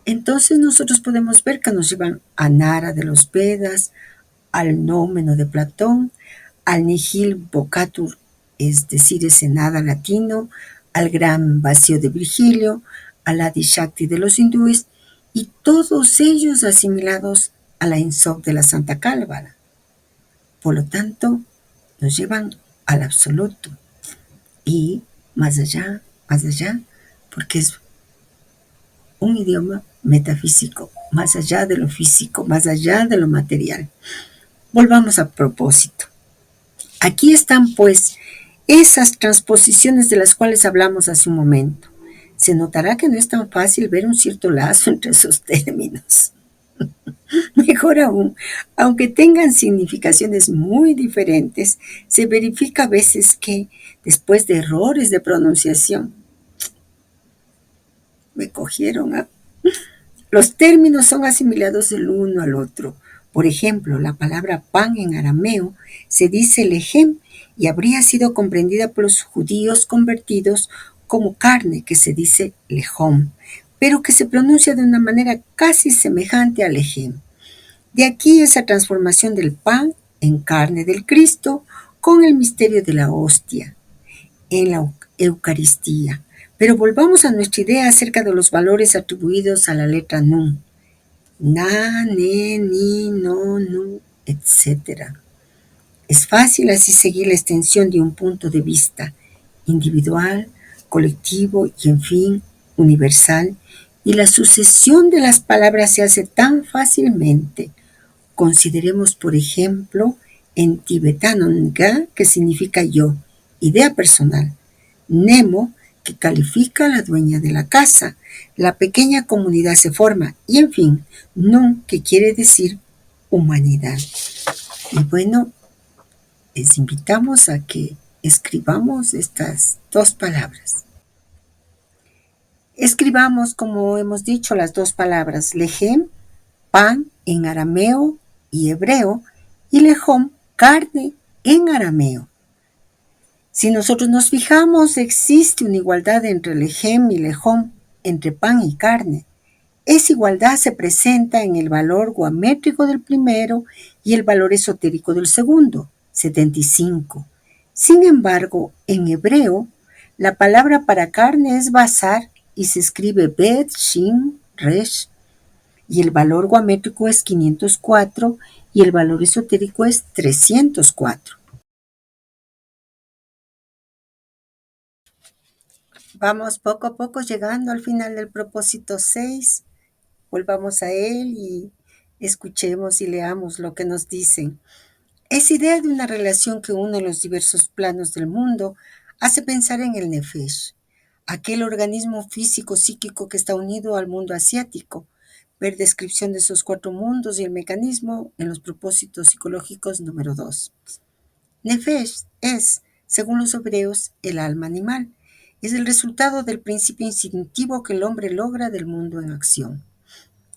Entonces nosotros podemos ver que nos llevan a Nara de los Vedas, al Nómeno de Platón, al Nihil Vocatur, es decir, ese nada latino, al gran vacío de Virgilio, al Adi Shakti de los hindúes, y todos ellos asimilados a la Insop de la Santa Cábala. Por lo tanto, nos llevan al absoluto y más allá, porque es un idioma metafísico, más allá de lo físico, más allá de lo material. Volvamos a propósito. Aquí están, pues, esas transposiciones de las cuales hablamos hace un momento. Se notará que no es tan fácil ver un cierto lazo entre esos términos. Mejor aún, aunque tengan significaciones muy diferentes, se verifica a veces que, después de errores de pronunciación, me cogieron, ¿eh? Los términos son asimilados el uno al otro. Por ejemplo, la palabra pan en arameo se dice lejem y habría sido comprendida por los judíos convertidos como carne, que se dice lejom, pero que se pronuncia de una manera casi semejante a lejem. De aquí esa transformación del pan en carne del Cristo con el misterio de la hostia en la Eucaristía. Pero volvamos a nuestra idea acerca de los valores atribuidos a la letra Nun. Na, ne, ni, no, nu, etc. Es fácil así seguir la extensión de un punto de vista individual, colectivo y, en fin, universal, y la sucesión de las palabras se hace tan fácilmente. Consideremos, por ejemplo, en tibetano nga, que significa yo, idea personal, nemo, que califica a la dueña de la casa. La pequeña comunidad se forma y, en fin, nun, que quiere decir humanidad. Y bueno, les invitamos a que escribamos estas dos palabras. Escribamos, como hemos dicho, las dos palabras lejem, pan en arameo y hebreo, y lejom, carne en arameo. Si nosotros nos fijamos, existe una igualdad entre lejem y lejom, entre pan y carne. Esa igualdad se presenta en el valor guamétrico del primero y el valor esotérico del segundo, 75. Sin embargo, en hebreo, la palabra para carne es basar y se escribe bet, shin, resh, y el valor guamétrico es 504 y el valor esotérico es 304. Vamos poco a poco llegando al final del propósito 6. Volvamos a él y escuchemos y leamos lo que nos dicen. Esa idea de una relación que une los diversos planos del mundo hace pensar en el Nefesh, aquel organismo físico-psíquico que está unido al mundo asiático. Ver descripción de esos cuatro mundos y el mecanismo en los propósitos psicológicos número 2. Nefesh es, según los hebreos, el alma animal. Es el resultado del principio instintivo que el hombre logra del mundo en acción.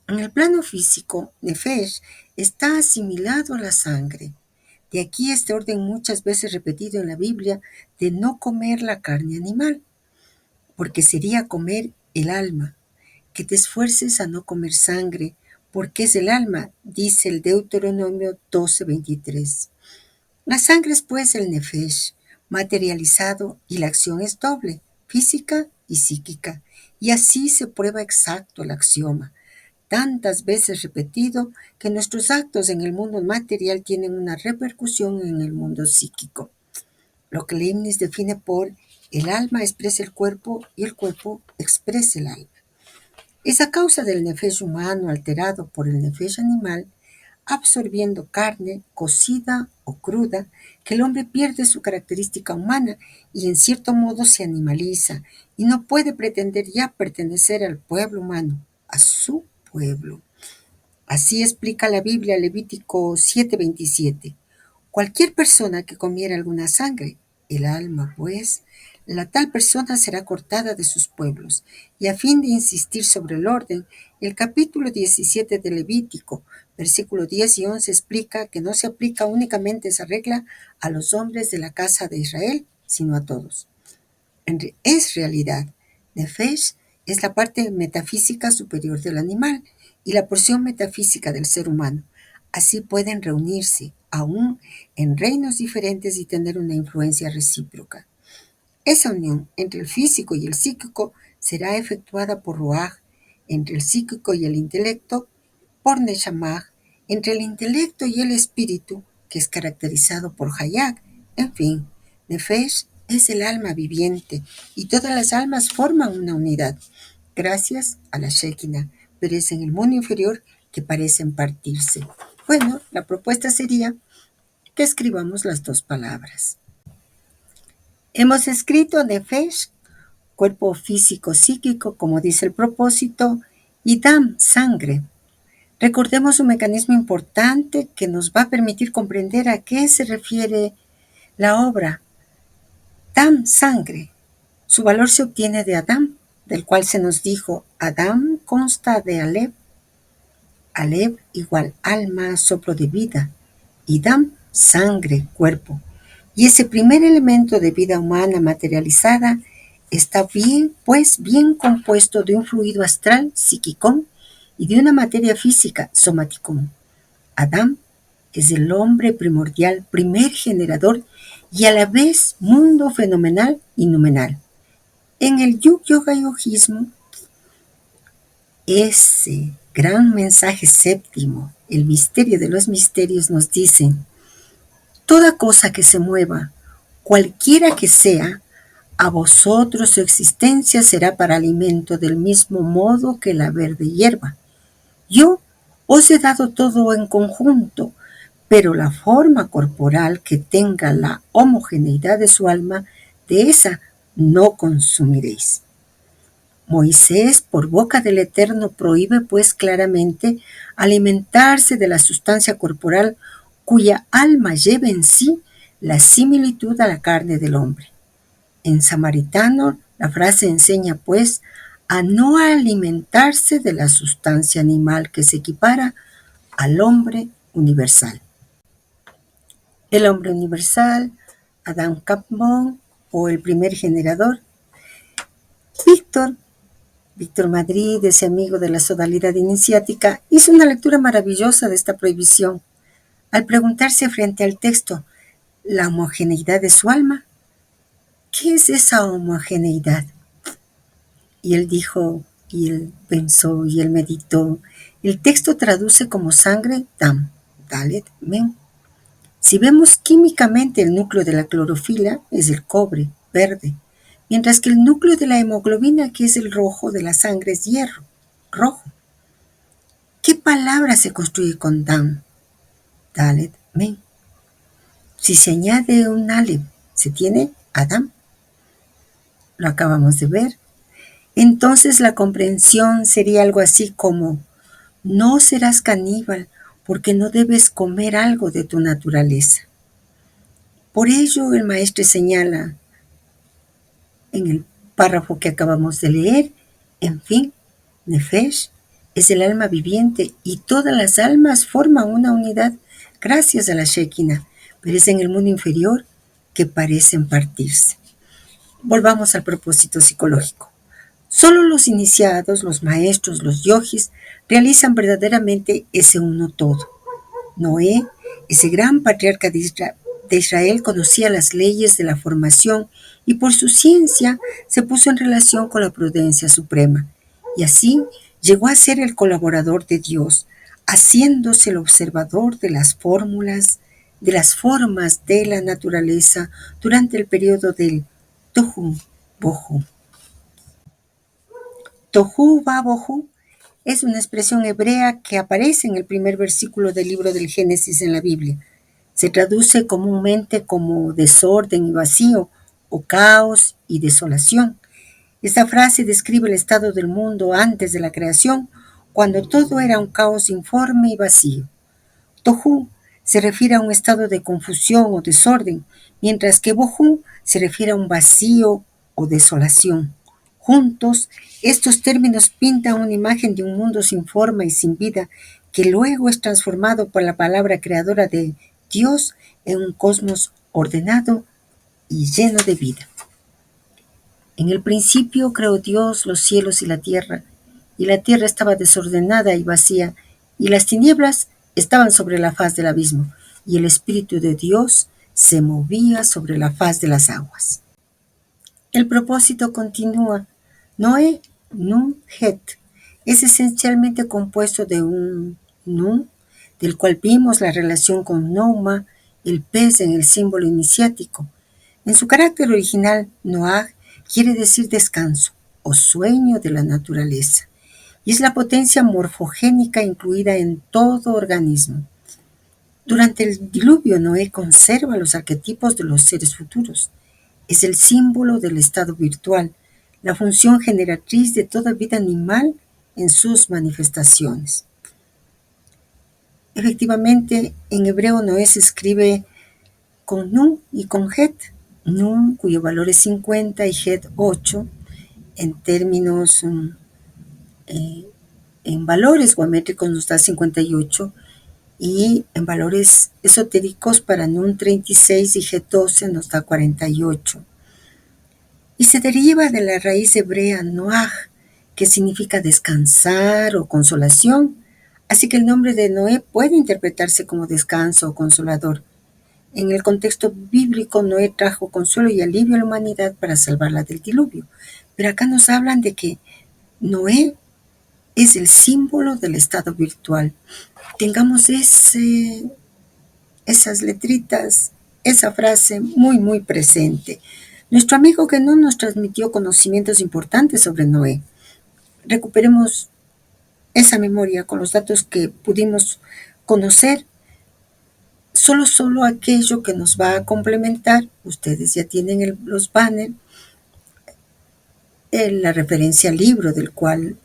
En el plano físico, Nefesh está asimilado a la sangre. De aquí este orden muchas veces repetido en la Biblia de no comer la carne animal, porque sería comer el alma. Que te esfuerces a no comer sangre, porque es el alma, dice el Deuteronomio 12:23. La sangre es pues el Nefesh, materializado, y la acción es doble, física y psíquica, y así se prueba exacto el axioma, tantas veces repetido que nuestros actos en el mundo material tienen una repercusión en el mundo psíquico. Lo que Leibniz define por el alma expresa el cuerpo y el cuerpo expresa el alma. Es a causa del nefesh humano alterado por el nefesh animal, absorbiendo carne cocida o cruda, que el hombre pierde su característica humana y en cierto modo se animaliza y no puede pretender ya pertenecer al pueblo humano, a su pueblo. Así explica la Biblia Levítico 7:27. Cualquier persona que comiera alguna sangre, el alma pues, la tal persona será cortada de sus pueblos. Y a fin de insistir sobre el orden, el capítulo 17 de Levítico, versículos 10 y 11 explica que no se aplica únicamente esa regla a los hombres de la casa de Israel, sino a todos. Es realidad. Nefesh es la parte metafísica superior del animal y la porción metafísica del ser humano. Así pueden reunirse, aún en reinos diferentes, y tener una influencia recíproca. Esa unión entre el físico y el psíquico será efectuada por Ruach, entre el psíquico y el intelecto, por Neshamah, entre el intelecto y el espíritu, que es caracterizado por Hayak. En fin, Nefesh es el alma viviente y todas las almas forman una unidad, gracias a la Shekinah, pero es en el mundo inferior que parecen partirse. Bueno, la propuesta sería que escribamos las dos palabras. Hemos escrito Nefesh, cuerpo físico psíquico, como dice el propósito, y Dam, sangre. Recordemos un mecanismo importante que nos va a permitir comprender a qué se refiere la obra. Dam, sangre. Su valor se obtiene de Adam, del cual se nos dijo, Adam consta de Alep. Alep igual alma, soplo de vida, y Dam, sangre, cuerpo. Y ese primer elemento de vida humana materializada está bien compuesto de un fluido astral, psiquicón, y de una materia física, somaticón. Adam es el hombre primordial, primer generador y a la vez mundo fenomenal y numenal. En el Yoga Yogismo, ese gran mensaje séptimo, el misterio de los misterios, nos dice: toda cosa que se mueva, cualquiera que sea, a vosotros su existencia será para alimento del mismo modo que la verde hierba. Yo os he dado todo en conjunto, pero la forma corporal que tenga la homogeneidad de su alma, de esa no consumiréis. Moisés, por boca del Eterno, prohíbe pues claramente alimentarse de la sustancia corporal cuya alma lleva en sí la similitud a la carne del hombre. En samaritano, la frase enseña pues a no alimentarse de la sustancia animal que se equipara al hombre universal. El hombre universal, Adam Capmón, o el primer generador, Víctor Madrid, ese amigo de la sodalidad iniciática, hizo una lectura maravillosa de esta prohibición. Al preguntarse frente al texto la homogeneidad de su alma, ¿qué es esa homogeneidad? Y él dijo, y él pensó, y él meditó. El texto traduce como sangre, dam, dalet, men. Si vemos químicamente, el núcleo de la clorofila es el cobre, verde, mientras que el núcleo de la hemoglobina, que es el rojo de la sangre, es hierro, rojo. ¿Qué palabra se construye con dam, dalet, men? Si se añade un aleph, se tiene Adam. Lo acabamos de ver. Entonces la comprensión sería algo así como: no serás caníbal porque no debes comer algo de tu naturaleza. Por ello el maestro señala en el párrafo que acabamos de leer, en fin, Nefesh es el alma viviente y todas las almas forman una unidad gracias a la Shekinah, pero es en el mundo inferior que parecen partirse. Volvamos al propósito psicológico. Solo los iniciados, los maestros, los yogis, realizan verdaderamente ese uno todo. Noé, ese gran patriarca de Israel, conocía las leyes de la formación y por su ciencia se puso en relación con la prudencia suprema. Y así llegó a ser el colaborador de Dios, haciéndose el observador de las fórmulas, de las formas de la naturaleza durante el periodo del Tohu Bohu. Tohu Bohu es una expresión hebrea que aparece en el primer versículo del libro del Génesis en la Biblia. Se traduce comúnmente como desorden y vacío, o caos y desolación. Esta frase describe el estado del mundo antes de la creación, cuando todo era un caos informe y vacío. Tohu se refiere a un estado de confusión o desorden, mientras que Bohu se refiere a un vacío o desolación. Juntos, estos términos pintan una imagen de un mundo sin forma y sin vida, que luego es transformado por la palabra creadora de Dios en un cosmos ordenado y lleno de vida. En el principio creó Dios los cielos y la tierra estaba desordenada y vacía, y las tinieblas estaban sobre la faz del abismo, y el Espíritu de Dios se movía sobre la faz de las aguas. El propósito continúa. Noé, Nun, Het, es esencialmente compuesto de un Nun, del cual vimos la relación con Nouma, el pez en el símbolo iniciático. En su carácter original, Noah quiere decir descanso o sueño de la naturaleza, y es la potencia morfogénica incluida en todo organismo. Durante el diluvio, Noé conserva los arquetipos de los seres futuros. Es el símbolo del estado virtual, la función generatriz de toda vida animal en sus manifestaciones. Efectivamente, en hebreo Noé se escribe con Nun y con Het. Nun, cuyo valor es 50, y Het 8, en términos, en valores geométricos nos da 58, y en valores esotéricos para Nun 36 y Het 12 nos da 48. Y se deriva de la raíz hebrea Noah, que significa descansar o consolación, así que el nombre de Noé puede interpretarse como descanso o consolador. En el contexto bíblico, Noé trajo consuelo y alivio a la humanidad para salvarla del diluvio. Pero acá nos hablan de que Noé es el símbolo del estado virtual. Tengamos esas letritas, esa frase muy, muy presente. Nuestro amigo que no nos transmitió conocimientos importantes sobre Noé. Recuperemos esa memoria con los datos que pudimos conocer. Solo aquello que nos va a complementar. Ustedes ya tienen los banners. La referencia al libro del cual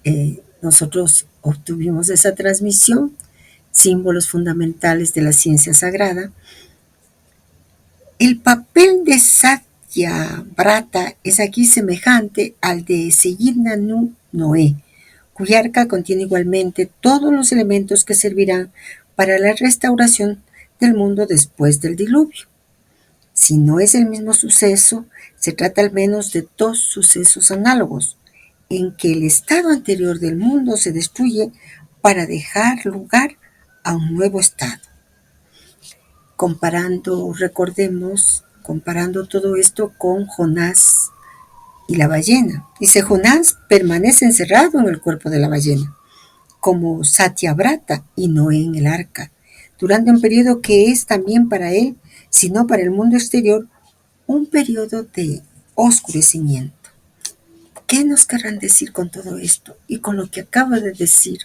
nosotros obtuvimos esa transmisión, Símbolos Fundamentales de la Ciencia Sagrada. El papel de Satya Brata es aquí semejante al de Seyidna Noé, cuya arca contiene igualmente todos los elementos que servirán para la restauración del mundo después del diluvio. Si no es el mismo suceso, se trata al menos de dos sucesos análogos, en que el estado anterior del mundo se destruye para dejar lugar a un nuevo estado. Comparando todo esto con Jonás y la ballena. Dice, Jonás permanece encerrado en el cuerpo de la ballena, como Satyavrata y Noé en el arca, durante un periodo que es también para él, sino para el mundo exterior, un periodo de oscurecimiento. ¿Qué nos querrán decir con todo esto? Y con lo que acabo de decir,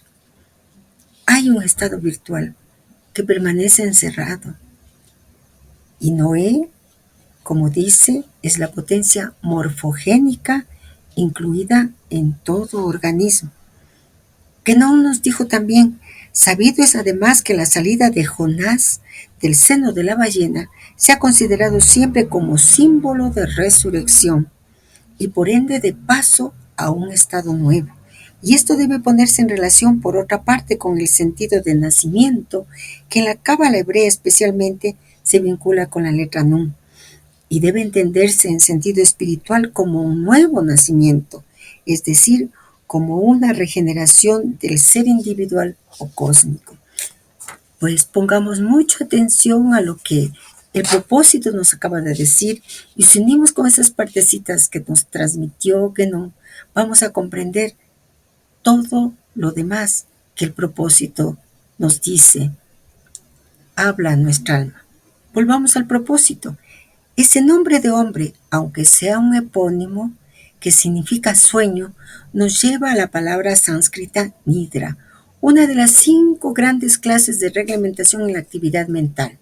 hay un estado virtual que permanece encerrado. Y Noé, como dice, es la potencia morfogénica incluida en todo organismo. Que no nos dijo también, sabido es además que la salida de Jonás del seno de la ballena se ha considerado siempre como símbolo de resurrección y por ende de paso a un estado nuevo. Y esto debe ponerse en relación, por otra parte, con el sentido de nacimiento, que en la cábala hebrea especialmente se vincula con la letra Nun, y debe entenderse en sentido espiritual como un nuevo nacimiento, es decir, como una regeneración del ser individual o cósmico. Pues pongamos mucha atención a lo que el propósito nos acaba de decir y si unimos con esas partecitas que nos transmitió Guénon, vamos a comprender todo lo demás que el propósito nos dice, habla a nuestra alma. Volvamos al propósito. Ese nombre de hombre, aunque sea un epónimo que significa sueño, nos lleva a la palabra sánscrita nidra, una de las 5 grandes clases de reglamentación en la actividad mental.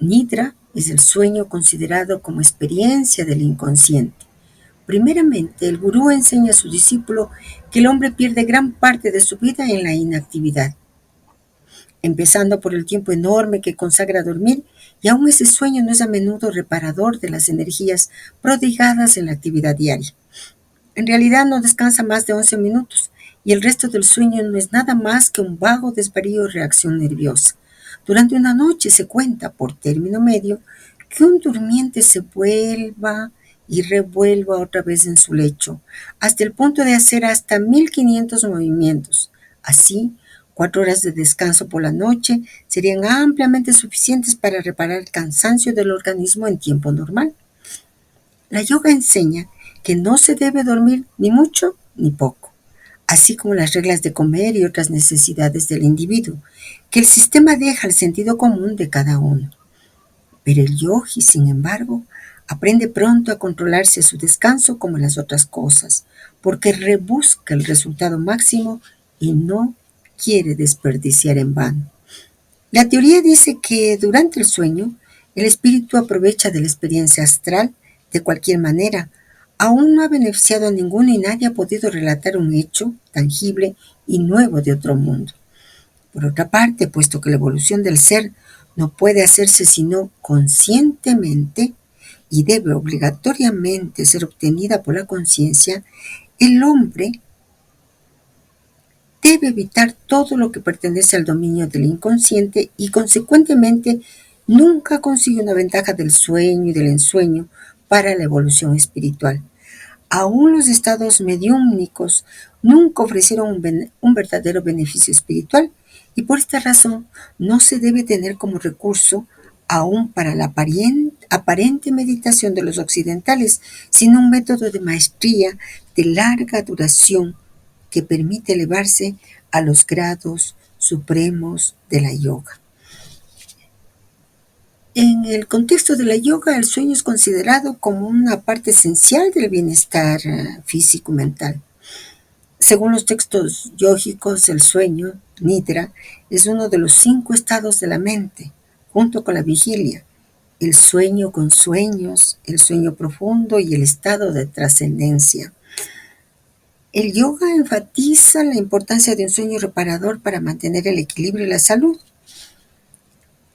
Nidra es el sueño considerado como experiencia del inconsciente. Primeramente, el gurú enseña a su discípulo que el hombre pierde gran parte de su vida en la inactividad, empezando por el tiempo enorme que consagra a dormir, y aún ese sueño no es a menudo reparador de las energías prodigadas en la actividad diaria. En realidad no descansa más de 11 minutos, y el resto del sueño no es nada más que un vago desvarío o reacción nerviosa. Durante una noche se cuenta, por término medio, que un durmiente se vuelva y revuelva otra vez en su lecho, hasta el punto de hacer hasta 1500 movimientos. Así, 4 horas de descanso por la noche serían ampliamente suficientes para reparar el cansancio del organismo en tiempo normal. La yoga enseña que no se debe dormir ni mucho ni poco, así como las reglas de comer y otras necesidades del individuo, que el sistema deja al sentido común de cada uno. Pero el yogi, sin embargo, aprende pronto a controlarse a su descanso como las otras cosas, porque rebusca el resultado máximo y no quiere desperdiciar en vano. La teoría dice que durante el sueño, el espíritu aprovecha de la experiencia astral de cualquier manera. Aún no ha beneficiado a ninguno y nadie ha podido relatar un hecho tangible y nuevo de otro mundo. Por otra parte, puesto que la evolución del ser no puede hacerse sino conscientemente y debe obligatoriamente ser obtenida por la conciencia, el hombre debe evitar todo lo que pertenece al dominio del inconsciente y consecuentemente nunca consigue una ventaja del sueño y del ensueño para la evolución espiritual. Aún los estados mediúmnicos nunca ofrecieron un verdadero beneficio espiritual y por esta razón no se debe tener como recurso aún para la aparente meditación de los occidentales, sino un método de maestría de larga duración que permite elevarse a los grados supremos de la yoga. En el contexto de la yoga, el sueño es considerado como una parte esencial del bienestar físico-mental. Según los textos yógicos, el sueño, nidra, es uno de los 5 estados de la mente, junto con la vigilia, el sueño con sueños, el sueño profundo y el estado de trascendencia. El yoga enfatiza la importancia de un sueño reparador para mantener el equilibrio y la salud.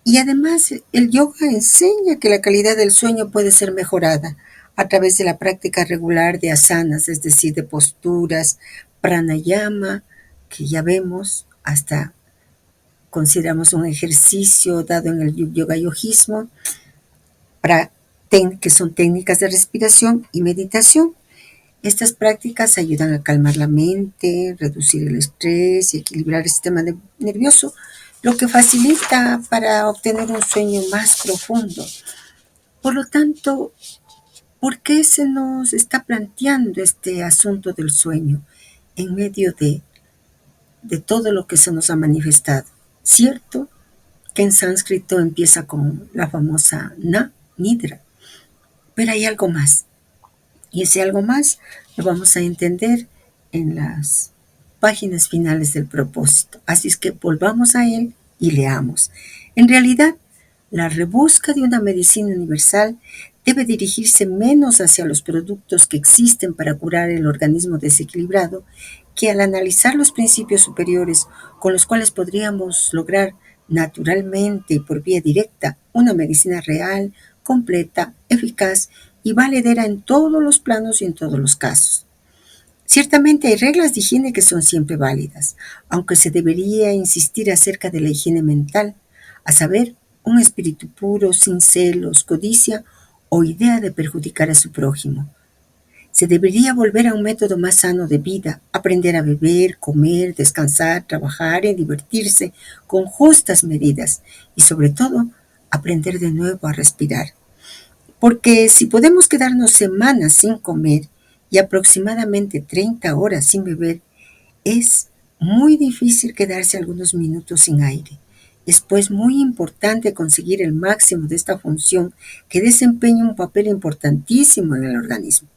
Y además, el yoga enseña que la calidad del sueño puede ser mejorada a través de la práctica regular de asanas, es decir, de posturas, pranayama, que ya vemos, hasta consideramos un ejercicio dado en el yoga yogismo, que son técnicas de respiración y meditación. Estas prácticas ayudan a calmar la mente, reducir el estrés y equilibrar el sistema nervioso, lo que facilita para obtener un sueño más profundo. Por lo tanto, ¿por qué se nos está planteando este asunto del sueño en medio de todo lo que se nos ha manifestado? Cierto que en sánscrito empieza con la famosa nidra, pero hay algo más. Y ese algo más lo vamos a entender en las páginas finales del propósito. Así es que volvamos a él y leamos. En realidad, la rebusca de una medicina universal debe dirigirse menos hacia los productos que existen para curar el organismo desequilibrado que al analizar los principios superiores con los cuales podríamos lograr naturalmente y por vía directa una medicina real, completa, eficaz y valedera en todos los planos y en todos los casos. Ciertamente hay reglas de higiene que son siempre válidas, aunque se debería insistir acerca de la higiene mental, a saber, un espíritu puro, sin celos, codicia o idea de perjudicar a su prójimo. Se debería volver a un método más sano de vida, aprender a beber, comer, descansar, trabajar y divertirse con justas medidas y sobre todo aprender de nuevo a respirar. Porque si podemos quedarnos semanas sin comer y aproximadamente 30 horas sin beber, es muy difícil quedarse algunos minutos sin aire. Es pues muy importante conseguir el máximo de esta función que desempeña un papel importantísimo en el organismo.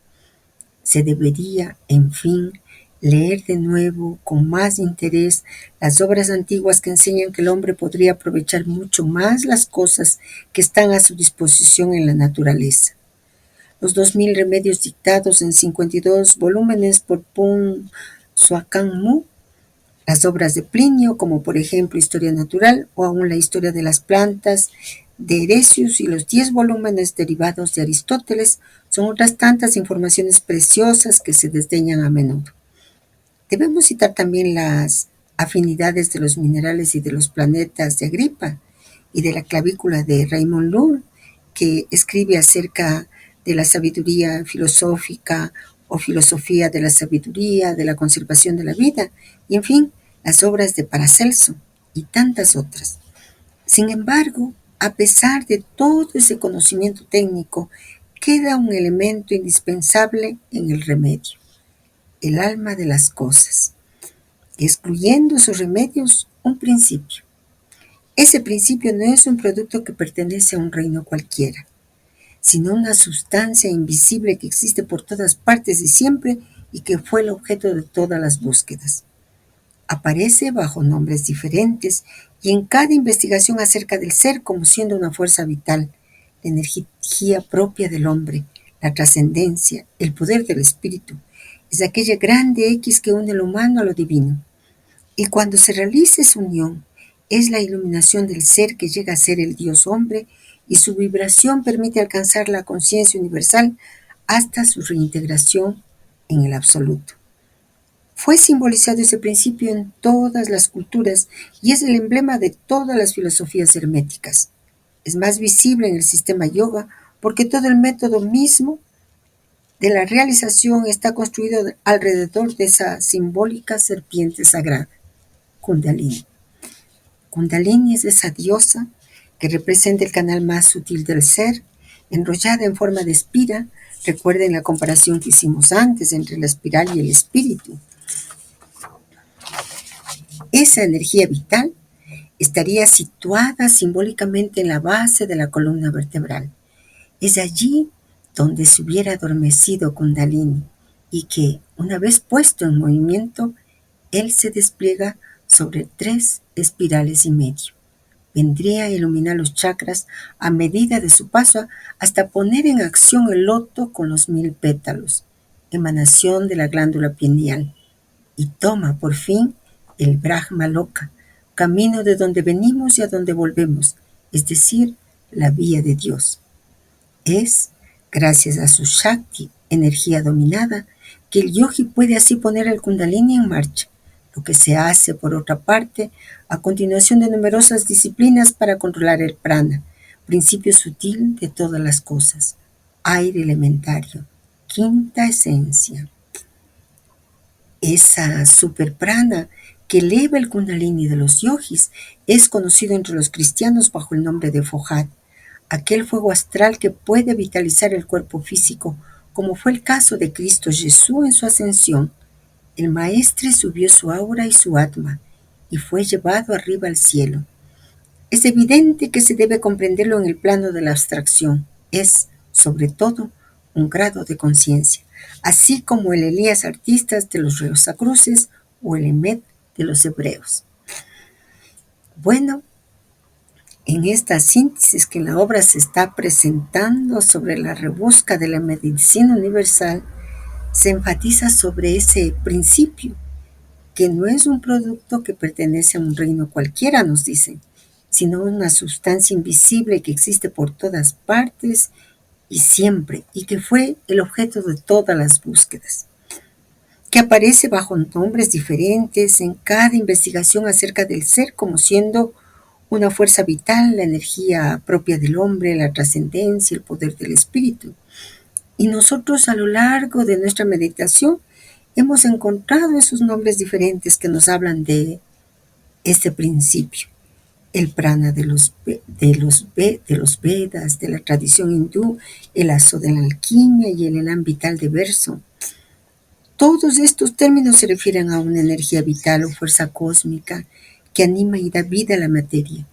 Se debería, en fin, leer de nuevo con más interés las obras antiguas que enseñan que el hombre podría aprovechar mucho más las cosas que están a su disposición en la naturaleza. Los 2000 remedios dictados en 52 volúmenes por Pun Suakan Mu, las obras de Plinio, como por ejemplo Historia Natural o aún la Historia de las Plantas de Heresius y los 10 volúmenes derivados de Aristóteles, son otras tantas informaciones preciosas que se desdeñan a menudo. Debemos citar también las afinidades de los minerales y de los planetas de Agripa y de la clavícula de Raymond Lull, que escribe acerca de la sabiduría filosófica o filosofía de la sabiduría, de la conservación de la vida, y en fin, las obras de Paracelso y tantas otras. Sin embargo, a pesar de todo ese conocimiento técnico, queda un elemento indispensable en el remedio, el alma de las cosas, excluyendo esos remedios un principio. Ese principio no es un producto que pertenece a un reino cualquiera, sino una sustancia invisible que existe por todas partes y siempre y que fue el objeto de todas las búsquedas. Aparece bajo nombres diferentes y en cada investigación acerca del ser como siendo una fuerza vital, la energía propia del hombre, la trascendencia, el poder del espíritu. Es aquella grande X que une lo humano a lo divino. Y cuando se realiza esa unión, es la iluminación del ser que llega a ser el Dios hombre y su vibración permite alcanzar la conciencia universal hasta su reintegración en el absoluto. Fue simbolizado ese principio en todas las culturas y es el emblema de todas las filosofías herméticas. Es más visible en el sistema yoga porque todo el método mismo de la realización está construido alrededor de esa simbólica serpiente sagrada, Kundalini. Kundalini es esa diosa que representa el canal más sutil del ser, enrollada en forma de espiral. Recuerden la comparación que hicimos antes entre la espiral y el espíritu. Esa energía vital estaría situada simbólicamente en la base de la columna vertebral. Es allí donde se hubiera adormecido Kundalini y que, una vez puesto en movimiento, él se despliega sobre 3 espirales y medio. Vendría a iluminar los chakras a medida de su paso hasta poner en acción el loto con los 1000 pétalos. emanación de la glándula pineal, y toma por fin el Brahma Loka, camino de donde venimos y a donde volvemos, es decir, la vía de Dios. Es gracias a su Shakti, energía dominada, que el yogi puede así poner el Kundalini en marcha, lo que se hace, por otra parte, a continuación de numerosas disciplinas para controlar el prana, principio sutil de todas las cosas, aire elementario, quinta esencia. Esa super prana que eleva el Kundalini de los yogis es conocido entre los cristianos bajo el nombre de Fohat, aquel fuego astral que puede vitalizar el cuerpo físico, como fue el caso de Cristo Jesús en su ascensión. El Maestre subió su aura y su atma, y fue llevado arriba al cielo. Es evidente que se debe comprenderlo en el plano de la abstracción. Es, sobre todo, un grado de conciencia, así como el Elías Artistas de los Rosacruces o el Emet de los Hebreos. Bueno, en esta síntesis que la obra se está presentando sobre la rebusca de la medicina universal, se enfatiza sobre ese principio, que no es un producto que pertenece a un reino cualquiera, nos dicen, sino una sustancia invisible que existe por todas partes y siempre, y que fue el objeto de todas las búsquedas, que aparece bajo nombres diferentes en cada investigación acerca del ser como siendo una fuerza vital, la energía propia del hombre, la trascendencia, el poder del espíritu. Y nosotros a lo largo de nuestra meditación hemos encontrado esos nombres diferentes que nos hablan de este principio. El prana de los Vedas, de la tradición hindú, el aso de la alquimia y el elan vital de verso. Todos estos términos se refieren a una energía vital o fuerza cósmica que anima y da vida a la materia.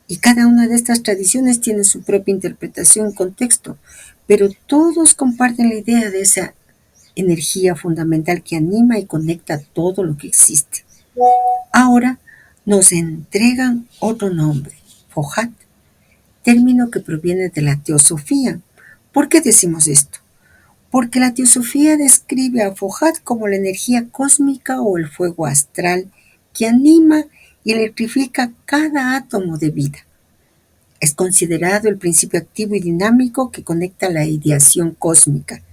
Y cada una de estas tradiciones tiene su propia interpretación y contexto, pero todos comparten la idea de esa energía fundamental que anima y conecta todo lo que existe. Ahora nos entregan otro nombre, Fohat, término que proviene de la teosofía. ¿Por qué decimos esto? Porque la teosofía describe a Fohat como la energía cósmica o el fuego astral que anima y electrifica cada átomo de vida. Es considerado el principio activo y dinámico que conecta la ideación cósmica,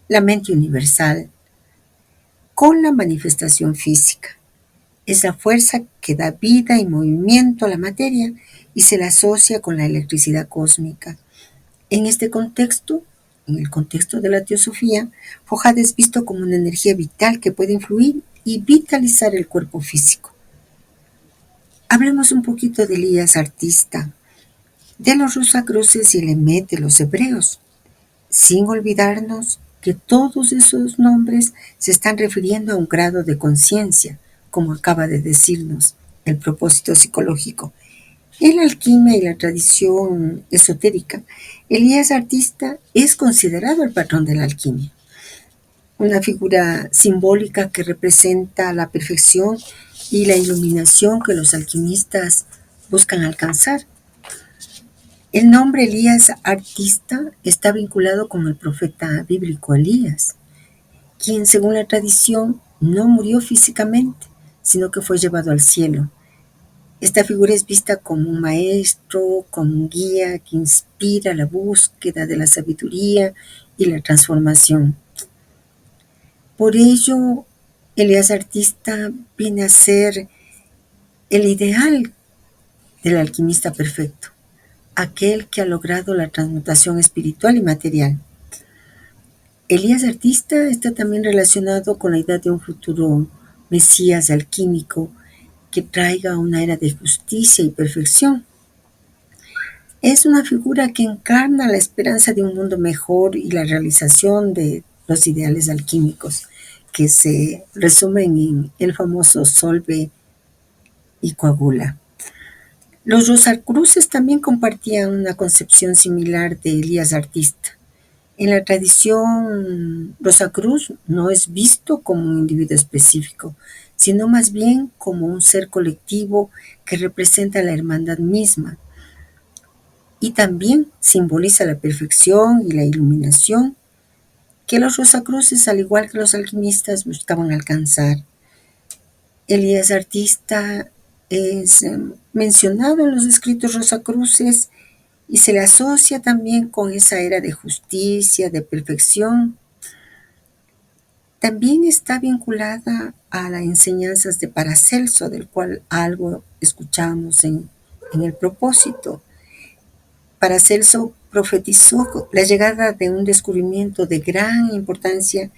la mente universal, con la manifestación física. Es la fuerza que da vida y movimiento a la materia y se la asocia con la electricidad cósmica. En este contexto, en el contexto de la teosofía, Fohat es visto como una energía vital que puede influir y vitalizar el cuerpo físico. Hablemos un poquito de Elías Artista, de los Rosacruces y el Emet de los Hebreos, sin olvidarnos que todos esos nombres se están refiriendo a un grado de conciencia, como acaba de decirnos el propósito psicológico. En la alquimia y la tradición esotérica, Elías Artista es considerado el patrón de la alquimia, una figura simbólica que representa la perfección y la iluminación que los alquimistas buscan alcanzar. El nombre Elías Artista está vinculado con el profeta bíblico Elías, quien según la tradición no murió físicamente, sino que fue llevado al cielo. Esta figura es vista como un maestro, como un guía que inspira la búsqueda de la sabiduría y la transformación. Por ello, Elías Artista viene a ser el ideal del alquimista perfecto, aquel que ha logrado la transmutación espiritual y material. Elías Artista está también relacionado con la idea de un futuro Mesías alquímico que traiga una era de justicia y perfección. Es una figura que encarna la esperanza de un mundo mejor y la realización de los ideales alquímicos, que se resumen en el famoso solve y coagula. Los Rosacruces también compartían una concepción similar de Elías Artista. En la tradición, Rosacruz no es visto como un individuo específico, sino más bien como un ser colectivo que representa la hermandad misma y también simboliza la perfección y la iluminación que los rosacruces, al igual que los alquimistas, buscaban alcanzar. Elías Artista es mencionado en los escritos rosacruces y se le asocia también con esa era de justicia, de perfección. También está vinculada a las enseñanzas de Paracelso, del cual algo escuchamos en el propósito. Paracelso profetizó la llegada de un descubrimiento de gran importancia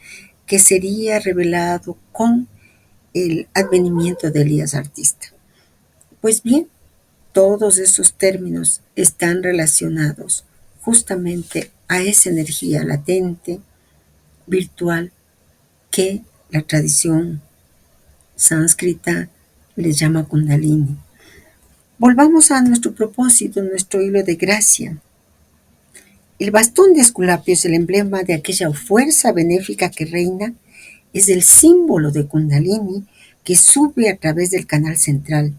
que sería revelado con el advenimiento de Elías Artista. Pues bien, todos esos términos están relacionados justamente a esa energía latente, virtual, que la tradición sánscrita le llama Kundalini. Volvamos a nuestro propósito, nuestro hilo de gracia. El bastón de Esculapio es el emblema de aquella fuerza benéfica que reina, es el símbolo de Kundalini que sube a través del canal central.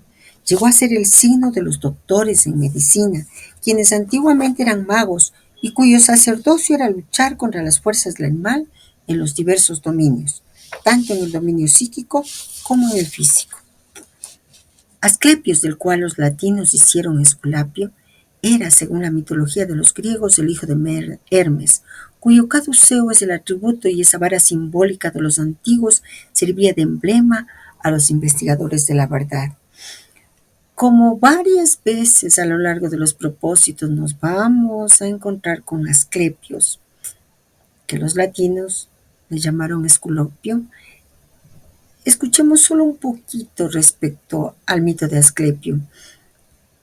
Llegó a ser el signo de los doctores en medicina, quienes antiguamente eran magos y cuyo sacerdocio era luchar contra las fuerzas del mal en los diversos dominios, tanto en el dominio psíquico como en el físico. Asclepios, del cual los latinos hicieron Esculapio, era, según la mitología de los griegos, el hijo de Hermes, cuyo caduceo es el atributo y esa vara simbólica de los antiguos servía de emblema a los investigadores de la verdad. Como varias veces a lo largo de los propósitos nos vamos a encontrar con Asclepios, que los latinos le llamaron Esculapio, escuchemos solo un poquito respecto al mito de Asclepio.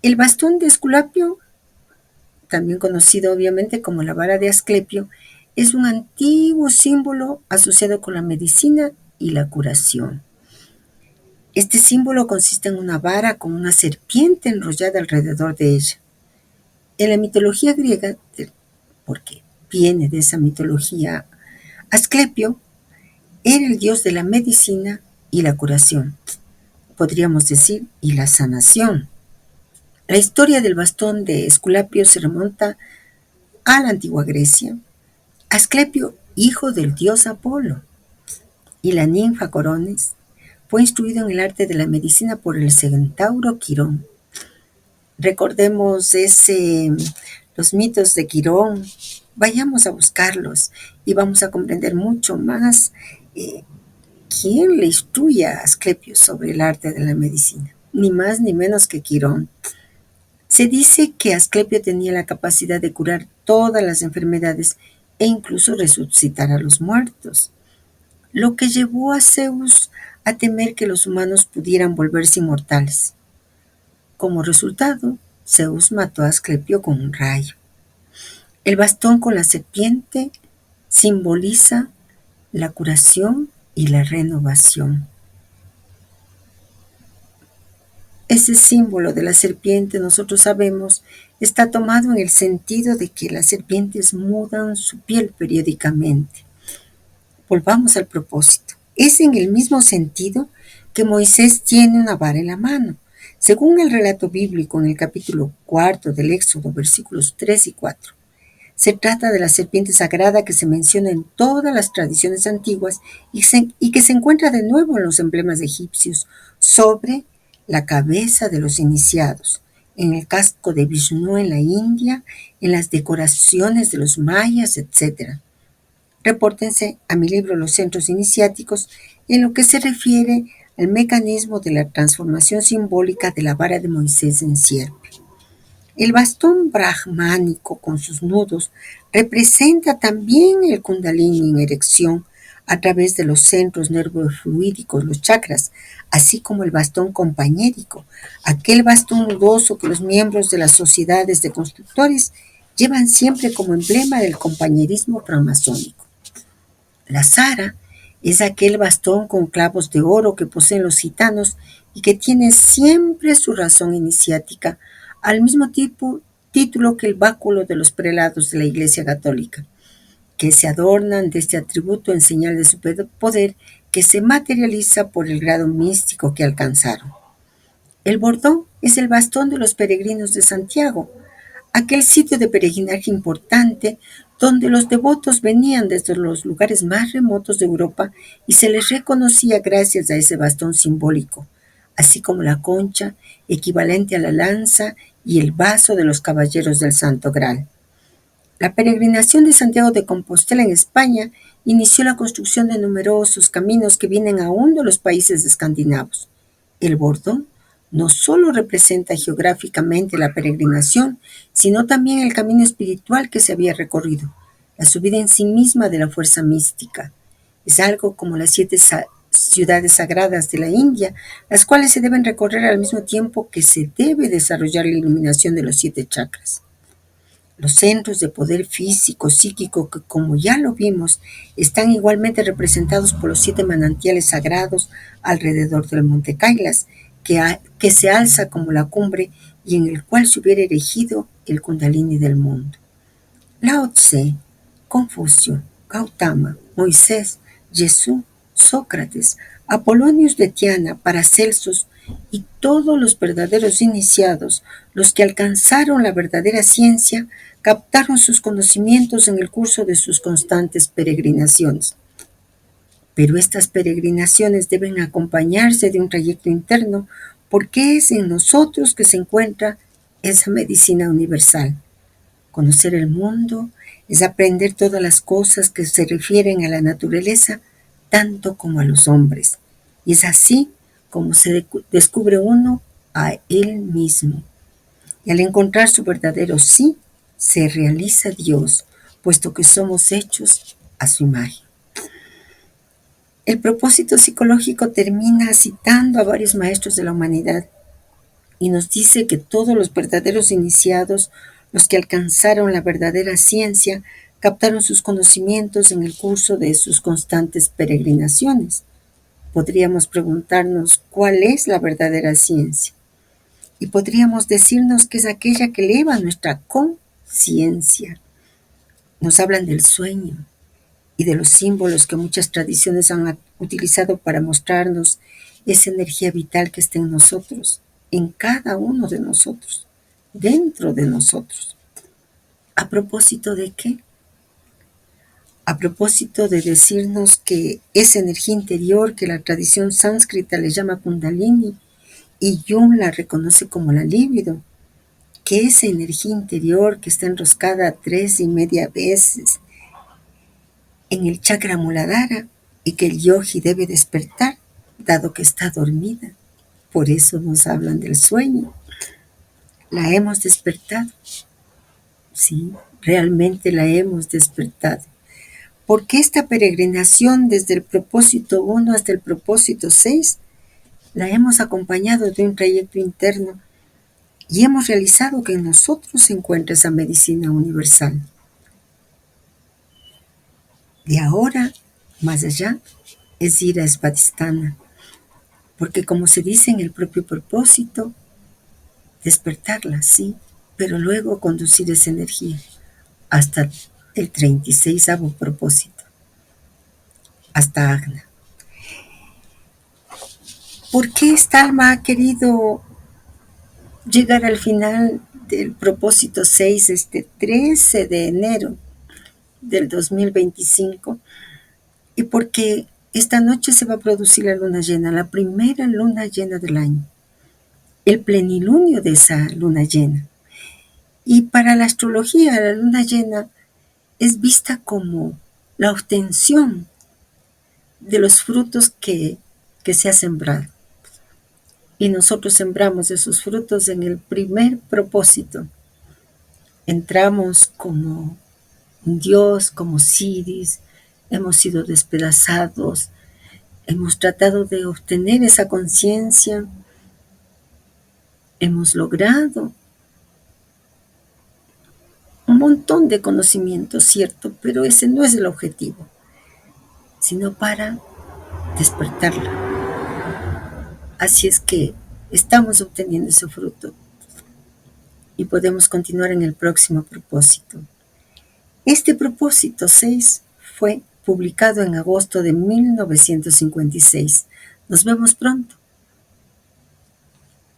El bastón de Esculapio, también conocido obviamente como la vara de Asclepio, es un antiguo símbolo asociado con la medicina y la curación. Este símbolo consiste en una vara con una serpiente enrollada alrededor de ella. En la mitología griega, porque viene de esa mitología, Asclepio era el dios de la medicina y la curación, podríamos decir, y la sanación. La historia del bastón de Esculapio se remonta a la antigua Grecia. Asclepio, hijo del dios Apolo, y la ninfa Corones, fue instruido en el arte de la medicina por el centauro Quirón. Recordemos los mitos de Quirón, vayamos a buscarlos y vamos a comprender mucho más quién le instruye a Asclepio sobre el arte de la medicina, ni más ni menos que Quirón. Se dice que Asclepio tenía la capacidad de curar todas las enfermedades e incluso resucitar a los muertos, lo que llevó a Zeus a temer que los humanos pudieran volverse inmortales. Como resultado, Zeus mató a Asclepio con un rayo. El bastón con la serpiente simboliza la curación y la renovación. Ese símbolo de la serpiente, nosotros sabemos, está tomado en el sentido de que las serpientes mudan su piel periódicamente. Volvamos al propósito. Es en el mismo sentido que Moisés tiene una vara en la mano. Según el relato bíblico en el capítulo 4 del Éxodo, versículos 3 y 4, se trata de la serpiente sagrada que se menciona en todas las tradiciones antiguas y que se encuentra de nuevo en los emblemas egipcios sobre la cabeza de los iniciados, en el casco de Vishnu en la India, en las decoraciones de los mayas, etc. Repórtense a mi libro Los Centros Iniciáticos en lo que se refiere al mecanismo de la transformación simbólica de la vara de Moisés en sierpe. El bastón brahmánico con sus nudos representa también el kundalini en erección a través de los centros nervofluídicos, los chakras, así como el bastón compañérico, aquel bastón nudoso que los miembros de las sociedades de constructores llevan siempre como emblema del compañerismo framasónico. La Zara es aquel bastón con clavos de oro que poseen los gitanos y que tiene siempre su razón iniciática, al mismo título que el báculo de los prelados de la Iglesia Católica, que se adornan de este atributo en señal de su poder que se materializa por el grado místico que alcanzaron. El bordón es el bastón de los peregrinos de Santiago, aquel sitio de peregrinaje importante donde los devotos venían desde los lugares más remotos de Europa y se les reconocía gracias a ese bastón simbólico, así como la concha, equivalente a la lanza, y el vaso de los caballeros del Santo Graal. La peregrinación de Santiago de Compostela en España inició la construcción de numerosos caminos que vienen aún de los países escandinavos. El bordón no solo representa geográficamente la peregrinación, sino también el camino espiritual que se había recorrido, la subida en sí misma de la fuerza mística. Es algo como las 7 ciudades sagradas de la India, las cuales se deben recorrer al mismo tiempo que se debe desarrollar la iluminación de los 7 chakras. Los centros de poder físico, psíquico, que como ya lo vimos, están igualmente representados por los 7 manantiales sagrados alrededor del monte Kailas, que se alza como la cumbre y en el cual se hubiera erigido el Kundalini del mundo. Lao Tse, Confucio, Gautama, Moisés, Jesús, Sócrates, Apolonius de Tiana, Paracelsus y todos los verdaderos iniciados, los que alcanzaron la verdadera ciencia, captaron sus conocimientos en el curso de sus constantes peregrinaciones. Pero estas peregrinaciones deben acompañarse de un trayecto interno, porque es en nosotros que se encuentra esa medicina universal. Conocer el mundo es aprender todas las cosas que se refieren a la naturaleza, tanto como a los hombres. Y es así como se descubre uno a él mismo. Y al encontrar su verdadero sí, se realiza Dios, puesto que somos hechos a su imagen. El propósito psicológico termina citando a varios maestros de la humanidad y nos dice que todos los verdaderos iniciados, los que alcanzaron la verdadera ciencia, captaron sus conocimientos en el curso de sus constantes peregrinaciones. Podríamos preguntarnos cuál es la verdadera ciencia. Y podríamos decirnos que es aquella que eleva nuestra conciencia. Nos hablan del sueño y de los símbolos que muchas tradiciones han utilizado para mostrarnos esa energía vital que está en nosotros, en cada uno de nosotros, dentro de nosotros. ¿A propósito de qué? A propósito de decirnos que esa energía interior que la tradición sánscrita le llama Kundalini y Jung la reconoce como la libido, que esa energía interior que está enroscada 3,5 veces en el chakra Muladhara y que el yogi debe despertar, dado que está dormida. Por eso nos hablan del sueño. ¿La hemos despertado? Sí, realmente la hemos despertado. Porque esta peregrinación desde el propósito 1 hasta el propósito 6 la hemos acompañado de un trayecto interno y hemos realizado que en nosotros se encuentra esa medicina universal. De ahora, más allá, es ir a Svadhisthana, porque como se dice en el propio propósito, despertarla, sí, pero luego conducir esa energía hasta el 36º propósito, hasta Agna. ¿Por qué esta alma ha querido llegar al final del propósito 6, este 13 de enero del 2025? Y porque esta noche se va a producir la luna llena, la primera luna llena del año, el plenilunio de esa luna llena. Y para la astrología, la luna llena es vista como la obtención de los frutos que se ha sembrado. Y nosotros sembramos esos frutos en el primer propósito. Entramos como un dios, como Siris, hemos sido despedazados, hemos tratado de obtener esa conciencia, hemos logrado un montón de conocimiento, cierto, pero ese no es el objetivo, sino para despertarla. Así es que estamos obteniendo ese fruto y podemos continuar en el próximo propósito. Este propósito 6 fue publicado en agosto de 1956. Nos vemos pronto.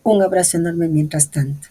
Un abrazo enorme mientras tanto.